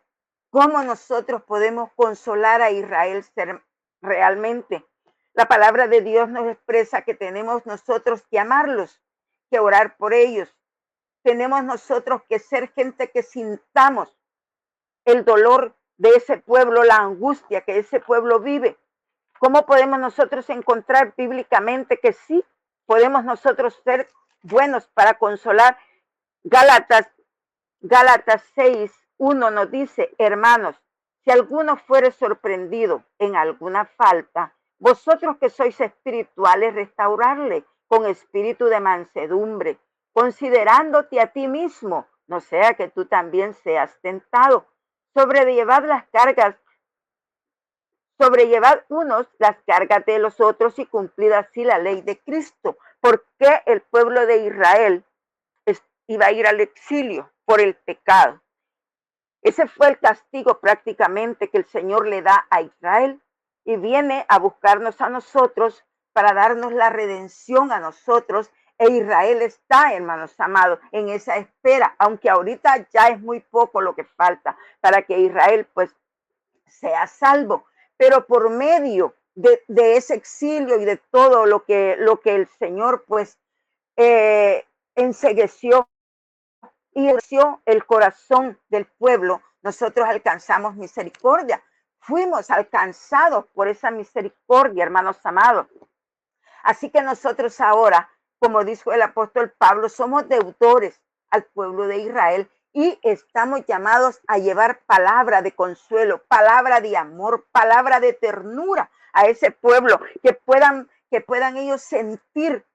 S2: ¿cómo nosotros podemos consolar a Israel realmente? La palabra de Dios nos expresa que tenemos nosotros que amarlos, que orar por ellos. Tenemos nosotros que ser gente que sintamos el dolor de ese pueblo, la angustia que ese pueblo vive. ¿Cómo podemos nosotros encontrar bíblicamente que sí podemos nosotros ser buenos para consolar? Gálatas 6:1 nos dice, hermanos, si alguno fuere sorprendido en alguna falta, vosotros que sois espirituales, restaurarle con espíritu de mansedumbre, considerándote a ti mismo, no sea que tú también seas tentado. Sobrellevad unos las cargas de los otros y cumplid así la ley de Cristo. ¿Por qué el pueblo de Israel iba a ir al exilio? Por el pecado. Ese fue el castigo prácticamente que el Señor le da a Israel y viene a buscarnos a nosotros para darnos la redención a nosotros. E Israel está, hermanos amados, en esa espera, aunque ahorita ya es muy poco lo que falta para que Israel pues sea salvo, pero por medio de ese exilio y de todo lo que el Señor pues ensegueció y endureció el corazón del pueblo, nosotros alcanzamos misericordia. Fuimos alcanzados por esa misericordia, hermanos amados. Así que nosotros ahora, como dijo el apóstol Pablo, somos deudores al pueblo de Israel y estamos llamados a llevar palabra de consuelo, palabra de amor, palabra de ternura a ese pueblo, que puedan ellos sentir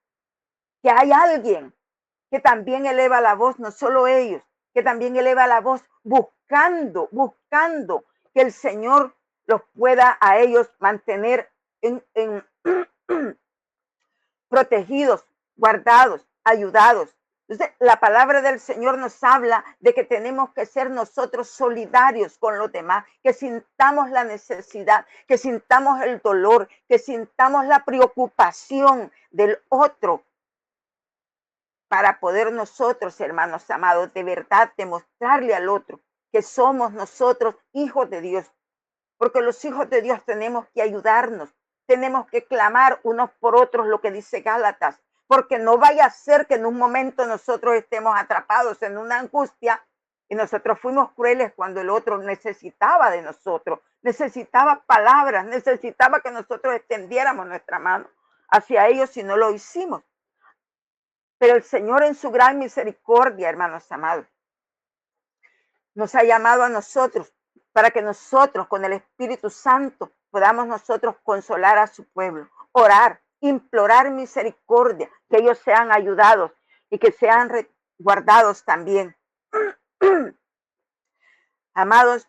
S2: que hay alguien que también eleva la voz, no solo ellos, que también eleva la voz buscando que el Señor los pueda a ellos mantener en protegidos, guardados, ayudados. Entonces, la palabra del Señor nos habla de que tenemos que ser nosotros solidarios con los demás, que sintamos la necesidad, que sintamos el dolor, que sintamos la preocupación del otro, para poder nosotros, hermanos amados, de verdad demostrarle al otro que somos nosotros hijos de Dios. Porque los hijos de Dios tenemos que ayudarnos, tenemos que clamar unos por otros, lo que dice Gálatas, porque no vaya a ser que en un momento nosotros estemos atrapados en una angustia y nosotros fuimos crueles cuando el otro necesitaba de nosotros, necesitaba palabras, necesitaba que nosotros extendiéramos nuestra mano hacia ellos y no lo hicimos. Pero el Señor en su gran misericordia, hermanos amados, nos ha llamado a nosotros para que nosotros con el Espíritu Santo podamos nosotros consolar a su pueblo, orar, implorar misericordia, que ellos sean ayudados y que sean guardados también. Amados,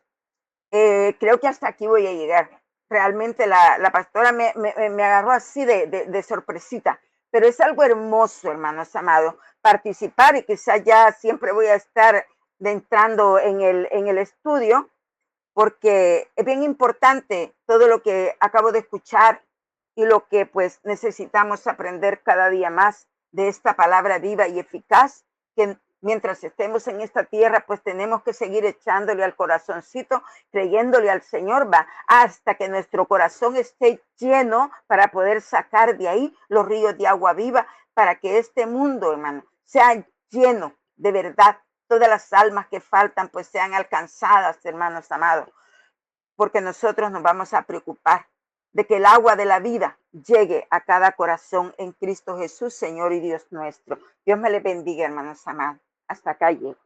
S2: creo que hasta aquí voy a llegar. Realmente la pastora me agarró así de sorpresita, pero es algo hermoso, hermanos amados, participar, y quizás ya siempre voy a estar entrando en el estudio, porque es bien importante todo lo que acabo de escuchar y lo que pues necesitamos aprender cada día más de esta palabra viva y eficaz, que mientras estemos en esta tierra, pues tenemos que seguir echándole al corazoncito, creyéndole al Señor, va, hasta que nuestro corazón esté lleno para poder sacar de ahí los ríos de agua viva, para que este mundo, hermano, sea lleno de verdad. Todas las almas que faltan, pues sean alcanzadas, hermanos amados, porque nosotros nos vamos a preocupar de que el agua de la vida llegue a cada corazón en Cristo Jesús, Señor y Dios nuestro. Dios me le bendiga, hermanos amados. Hasta acá llego.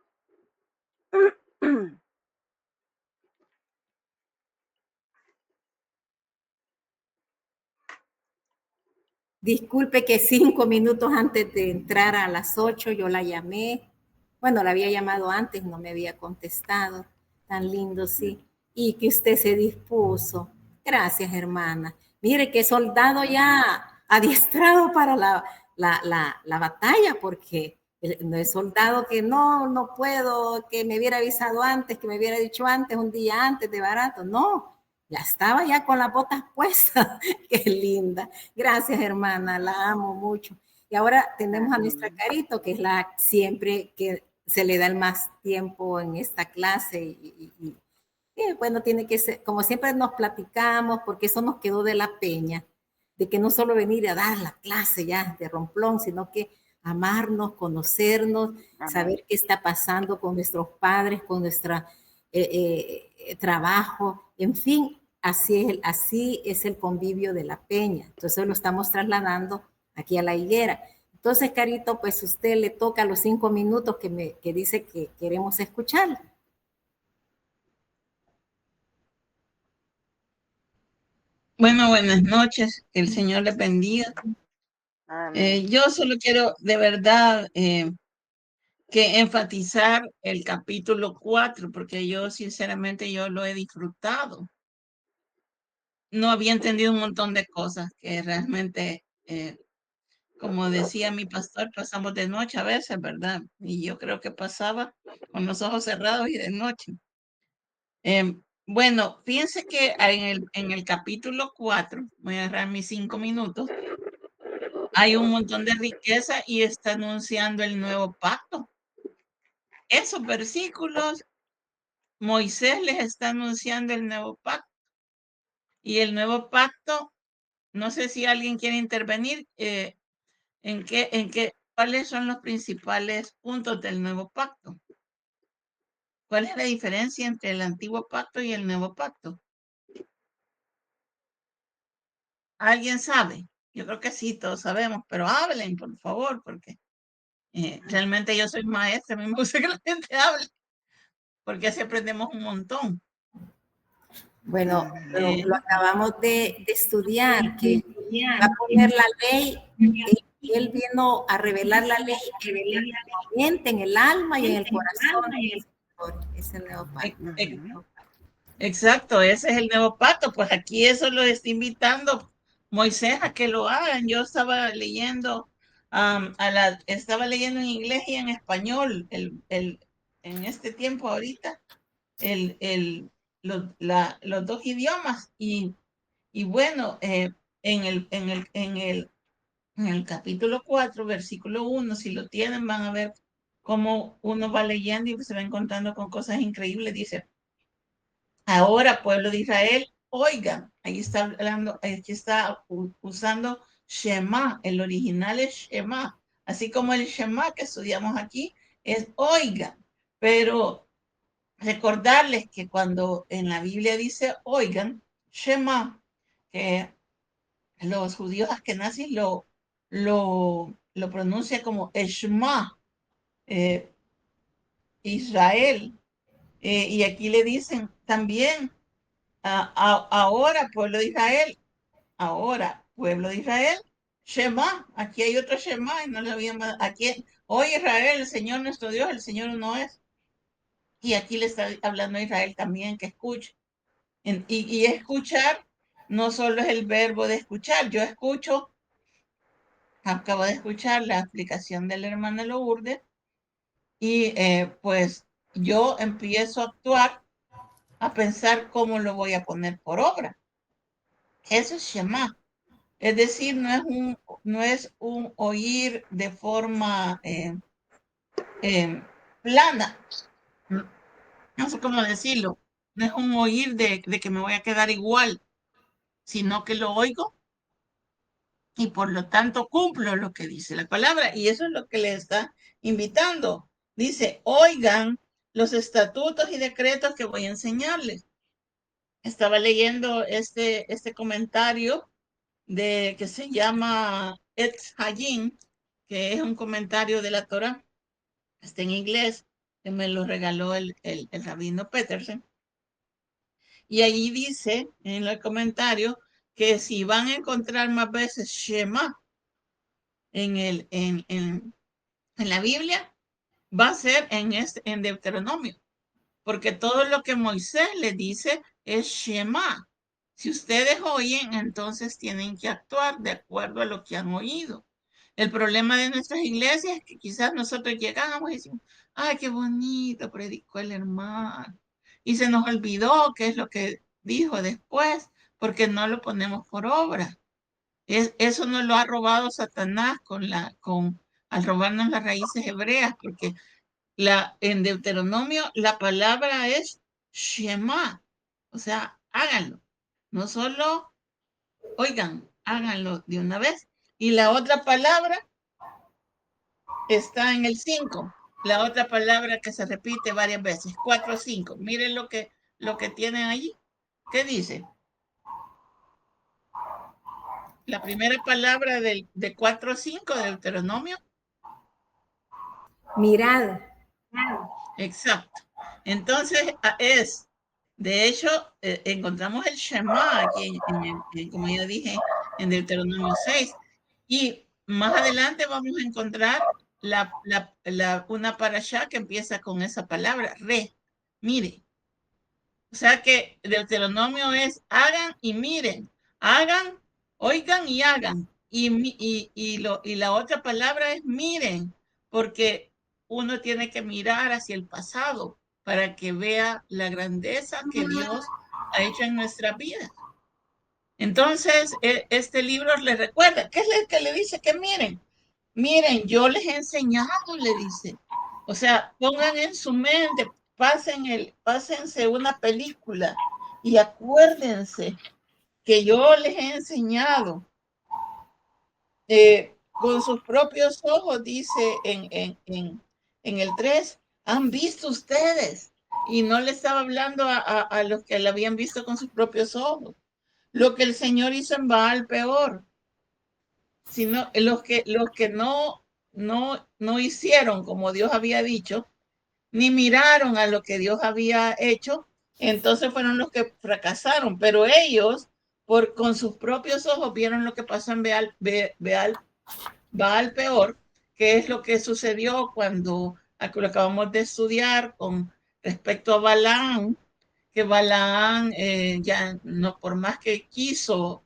S1: Disculpe que 5 minutos antes de entrar a las 8 yo la llamé. Bueno, la había llamado antes, no me había contestado. Tan lindo, sí. Y que usted se dispuso. Gracias, hermana. Mire, que soldado ya adiestrado para la batalla, porque no es soldado que no puedo, que me hubiera avisado antes, que me hubiera dicho antes, un día antes de barato. No, ya estaba ya con las botas puestas. Qué linda. Gracias, hermana, la amo mucho. Y ahora tenemos a nuestra Carito, que es la siempre que se le da el más tiempo en esta clase y bueno, tiene que ser, como siempre nos platicamos, porque eso nos quedó de la peña, de que no solo venir a dar la clase ya de romplón, sino que amarnos, conocernos,
S2: Amén.
S1: saber qué está pasando con nuestros padres, con nuestra trabajo, en fin, así es el convivio de la peña. Entonces lo estamos trasladando aquí a la higuera. Entonces, Carito, pues usted le toca los 5 minutos que dice que queremos escuchar.
S3: Bueno, buenas noches. Que el Señor les bendiga. Yo solo quiero de verdad que enfatizar el capítulo 4, porque yo sinceramente yo lo he disfrutado. No había entendido un montón de cosas que realmente, como decía mi pastor, pasamos de noche a veces, ¿verdad? Y yo creo que pasaba con los ojos cerrados y de noche. Bueno, fíjense que en el capítulo 4, voy a agarrar mis 5 minutos, hay un montón de riqueza y está anunciando el nuevo pacto. Esos versículos, Moisés les está anunciando el nuevo pacto. Y el nuevo pacto, no sé si alguien quiere intervenir, cuáles son los principales puntos del nuevo pacto. ¿Cuál es la diferencia entre el antiguo pacto y el nuevo pacto? ¿Alguien sabe? Yo creo que sí, todos sabemos, pero hablen, por favor, porque realmente yo soy maestra, a mí me gusta que la gente hable, porque así aprendemos un montón.
S1: Bueno, lo acabamos de estudiar, que va a poner la ley, y él vino a revelar la ley en el alma y en el corazón. Es el nuevo pacto.
S3: Exacto, ese es el nuevo pacto. Pues aquí eso lo está invitando Moisés a que lo hagan. Yo estaba leyendo, estaba leyendo en inglés y en español en este tiempo ahorita, los dos idiomas. Y bueno, en el capítulo 4, versículo 1, si lo tienen, van a ver cómo uno va leyendo y se va encontrando con cosas increíbles. Dice, ahora, pueblo de Israel, oigan, ahí está hablando, aquí está usando Shema, el original es Shema, así como el Shema que estudiamos aquí es oigan, pero recordarles que cuando en la Biblia dice oigan, Shema, que los judíos askenazis lo pronuncia como Eshma, Israel, y aquí le dicen también, ahora pueblo de Israel, ahora pueblo de Israel, Shema, aquí hay otro Shema, y no le había más, aquí, hoy Israel, el Señor nuestro Dios, el Señor uno es, y aquí le está hablando a Israel también que escuche, y escuchar no solo es el verbo de escuchar, yo escucho. Acabo de escuchar la explicación del hermano Lourdes y pues yo empiezo a actuar, a pensar cómo lo voy a poner por obra. Eso es Shema. Es decir, no es un oír de forma plana. No sé cómo decirlo. No es un oír de que me voy a quedar igual, sino que lo oigo y por lo tanto cumplo lo que dice la palabra. Y eso es lo que le está invitando. Dice, oigan los estatutos y decretos que voy a enseñarles. Estaba leyendo este comentario que se llama Etz Hayim, que es un comentario de la Torah. Está en inglés, que me lo regaló el rabino Peterson. Y allí dice en el comentario que si van a encontrar más veces Shema en la Biblia, va a ser en Deuteronomio, porque todo lo que Moisés le dice es Shema. Si ustedes oyen, entonces tienen que actuar de acuerdo a lo que han oído. El problema de nuestras iglesias es que quizás nosotros llegamos y decimos, ay, qué bonito predicó el hermano. Y se nos olvidó qué es lo que dijo después, porque no lo ponemos por obra. Eso nos lo ha robado Satanás al robarnos las raíces hebreas, porque en Deuteronomio la palabra es Shema, o sea, háganlo. No solo oigan, háganlo de una vez. Y la otra palabra está en el 5, la otra palabra que se repite varias veces, 4 o 5. Miren lo que tienen allí. ¿Qué dice? La primera palabra de 4 o 5 de Deuteronomio.
S1: Mirad.
S3: Exacto. Entonces, de hecho, encontramos el Shema aquí, como ya dije, en Deuteronomio 6. Y más adelante vamos a encontrar una parashá que empieza con esa palabra, re. Mire. O sea que Deuteronomio es hagan y miren, hagan, oigan y hagan. Y la otra palabra es miren, porque uno tiene que mirar hacia el pasado para que vea la grandeza que Dios ha hecho en nuestra vida. Entonces, este libro les recuerda, ¿qué es lo que le dice? Que miren, miren, yo les he enseñado, le dice. O sea, pongan en su mente, pásense una película y acuérdense que yo les he enseñado con sus propios ojos, dice en el 3 han visto ustedes. Y no le estaba hablando a los que la habían visto con sus propios ojos. Lo que el Señor hizo en Baal peor, sino los que no hicieron como Dios había dicho, ni miraron a lo que Dios había hecho, entonces fueron los que fracasaron, pero ellos con sus propios ojos vieron lo que pasó en Baal peor, que es lo que sucedió cuando lo acabamos de estudiar con respecto a Balaam, que Balaam ya no, por más que quiso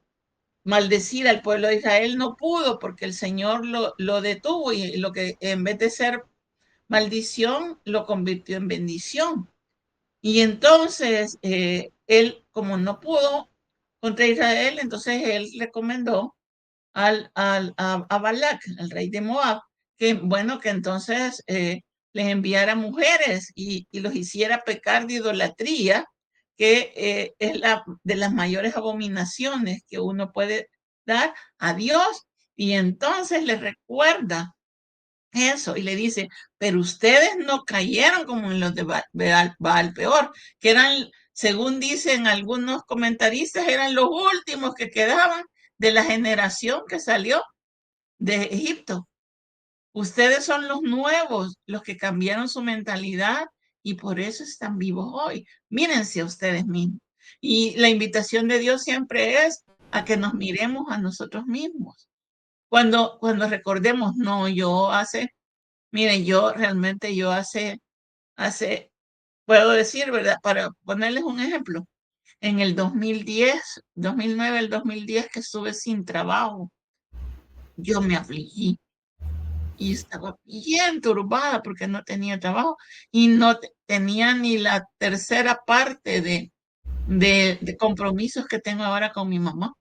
S3: maldecir al pueblo de Israel, no pudo porque el Señor lo detuvo y lo que en vez de ser maldición lo convirtió en bendición. Y entonces él, como no pudo contra Israel, entonces él recomendó a Balac, al rey de Moab, que bueno, que entonces les enviara mujeres y los hiciera pecar de idolatría, que es la de las mayores abominaciones que uno puede dar a Dios. Y entonces les recuerda eso y le dice, pero ustedes no cayeron como en los de Baal peor, que eran, según dicen algunos comentaristas, eran los últimos que quedaban de la generación que salió de Egipto. Ustedes son los nuevos, los que cambiaron su mentalidad y por eso están vivos hoy. Mírense a ustedes mismos. Y la invitación de Dios siempre es a que nos miremos a nosotros mismos. Cuando recordemos, no, miren, yo realmente puedo decir, ¿verdad? Para ponerles un ejemplo, en el 2009, el 2010 que estuve sin trabajo, yo me afligí y estaba bien turbada porque no tenía trabajo y no tenía ni la tercera parte de compromisos que tengo ahora con mi mamá.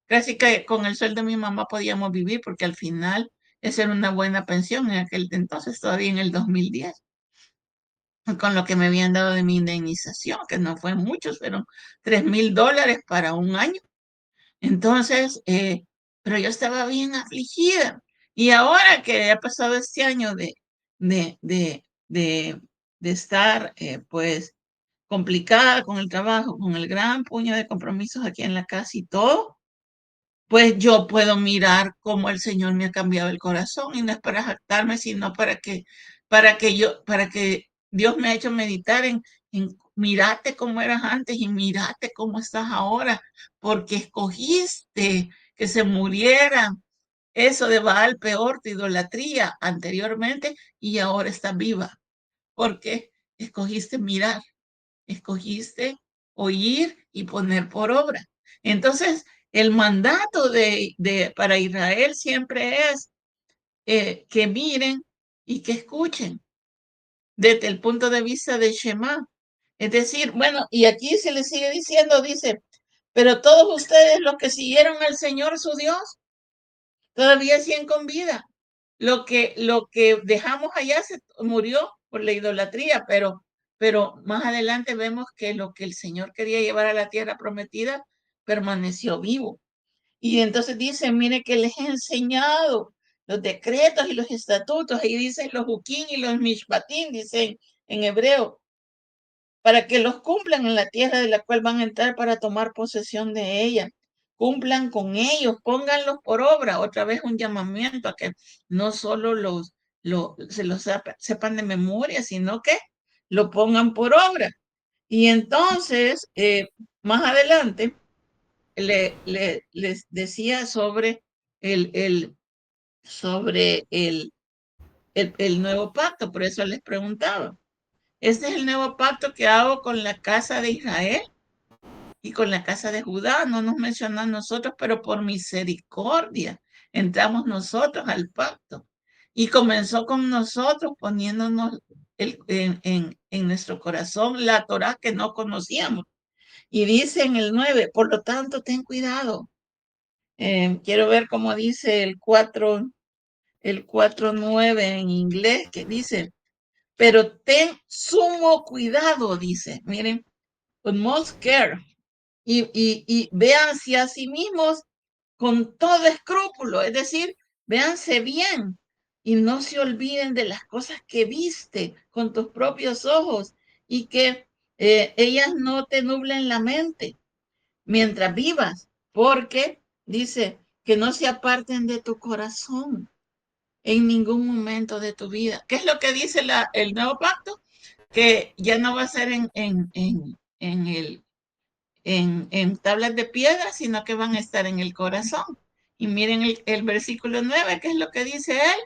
S3: Casi que con el sueldo de mi mamá podíamos vivir porque al final esa era una buena pensión en aquel entonces, todavía en el 2010 con lo que me habían dado de mi indemnización, que no fue mucho, fueron $3,000 para un año. Entonces, pero yo estaba bien afligida. Y ahora que ha pasado este año de, de, de, de estar, pues, complicada con el trabajo, con el gran puño de compromisos aquí en la casa y todo, pues yo puedo mirar cómo el Señor me ha cambiado el corazón y no es para jactarme, sino para que Dios me ha hecho meditar en mirate cómo eras antes y mirate cómo estás ahora, porque escogiste que se muriera eso de Baal peor, de idolatría anteriormente y ahora estás viva, porque escogiste mirar, escogiste oír y poner por obra. Entonces, el mandato para Israel siempre es que miren y que escuchen desde el punto de vista de Shema. Es decir, bueno, y aquí se le sigue diciendo, dice, pero todos ustedes los que siguieron al Señor su Dios, todavía siguen con vida. Lo que dejamos allá se murió por la idolatría, pero más adelante vemos que lo que el Señor quería llevar a la tierra prometida permaneció vivo. Y entonces dice, mire que les he enseñado los decretos y los estatutos, ahí dicen los hukim y los mishpatim, dicen en hebreo, para que los cumplan en la tierra de la cual van a entrar para tomar posesión de ella. Cumplan con ellos, pónganlos por obra. Otra vez un llamamiento a que no solo se los sepan de memoria, sino que lo pongan por obra. Y entonces, más adelante, les decía sobre sobre el nuevo pacto, por eso les preguntaba. Este es el nuevo pacto que hago con la casa de Israel y con la casa de Judá. No nos menciona a nosotros, pero por misericordia entramos nosotros al pacto. Y comenzó con nosotros poniéndonos en nuestro corazón la Torá que no conocíamos. Y dice en el 9, por lo tanto, ten cuidado. Quiero ver cómo dice el 4:9 en inglés, que dice, pero ten sumo cuidado, dice, miren, with most care, y véanse a sí mismos con todo escrúpulo, es decir, véanse bien y no se olviden de las cosas que viste con tus propios ojos y que ellas no te nublen la mente mientras vivas, porque dice que no se aparten de tu corazón en ningún momento de tu vida. ¿Qué es lo que dice el nuevo pacto? Que ya no va a ser en tablas de piedra, sino que van a estar en el corazón. Y miren el versículo 9, ¿qué es lo que dice él?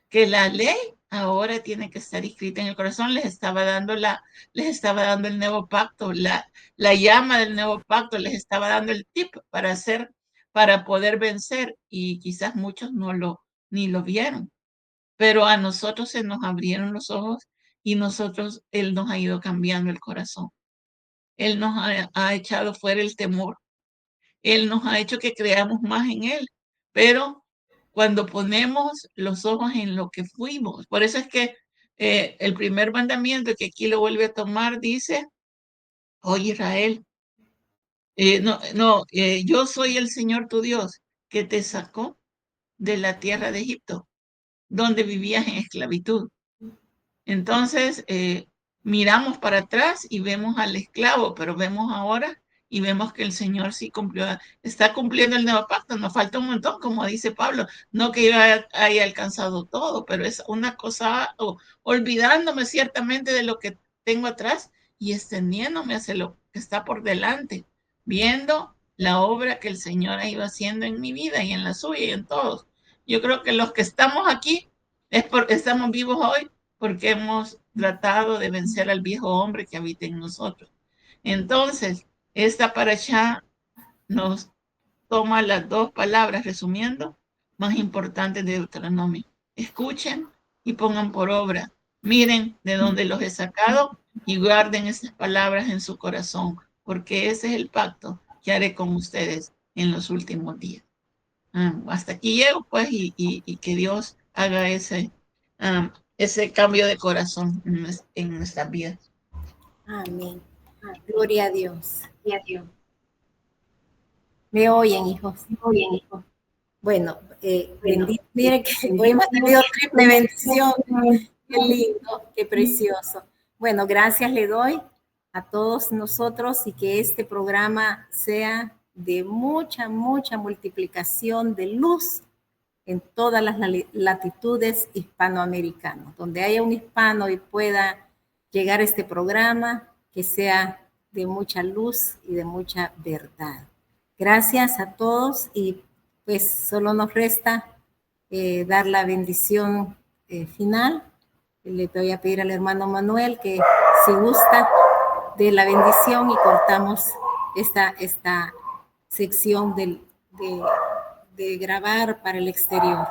S3: Que la ley ahora tiene que estar escrita en el corazón. Les estaba dando el nuevo pacto, la llama del nuevo pacto, les estaba dando el tip para poder vencer. Y quizás muchos ni lo vieron, pero a nosotros se nos abrieron los ojos y él nos ha ido cambiando el corazón. Él nos ha echado fuera el temor. Él nos ha hecho que creamos más en Él. Pero cuando ponemos los ojos en lo que fuimos, por eso es que el primer mandamiento que aquí lo vuelve a tomar dice, oye Israel, yo soy el Señor tu Dios que te sacó de la tierra de Egipto, donde vivías en esclavitud. Entonces, miramos para atrás y vemos al esclavo, pero vemos ahora y vemos que el Señor sí está cumpliendo el nuevo pacto. Nos falta un montón, como dice Pablo, no que yo haya alcanzado todo, pero es una cosa, olvidándome ciertamente de lo que tengo atrás y extendiéndome hacia lo que está por delante, viendo la obra que el Señor ha ido haciendo en mi vida y en la suya y en todos. Yo creo que los que estamos aquí estamos vivos hoy porque hemos tratado de vencer al viejo hombre que habita en nosotros. Entonces, esta parashá nos toma las dos palabras, resumiendo, más importantes de Deuteronomio. Escuchen y pongan por obra. Miren de dónde los he sacado y guarden esas palabras en su corazón, porque ese es el pacto que haré con ustedes en los últimos días. Hasta aquí llego, pues, y que Dios haga ese cambio de corazón en nuestras vidas.
S1: Amén. Gloria a Dios. ¿Me oyen, hijos? Bueno, bendito. Miren que hoy hemos tenido triple bendición. Qué lindo, qué precioso. Bueno, gracias le doy a todos nosotros y que este programa sea de mucha, mucha multiplicación de luz en todas las latitudes hispanoamericanas. Donde haya un hispano y pueda llegar a este programa, que sea de mucha luz y de mucha verdad. Gracias a todos y pues solo nos resta dar la bendición final. Le voy a pedir al hermano Manuel que si gusta de la bendición y cortamos esta sección de grabar para el exterior.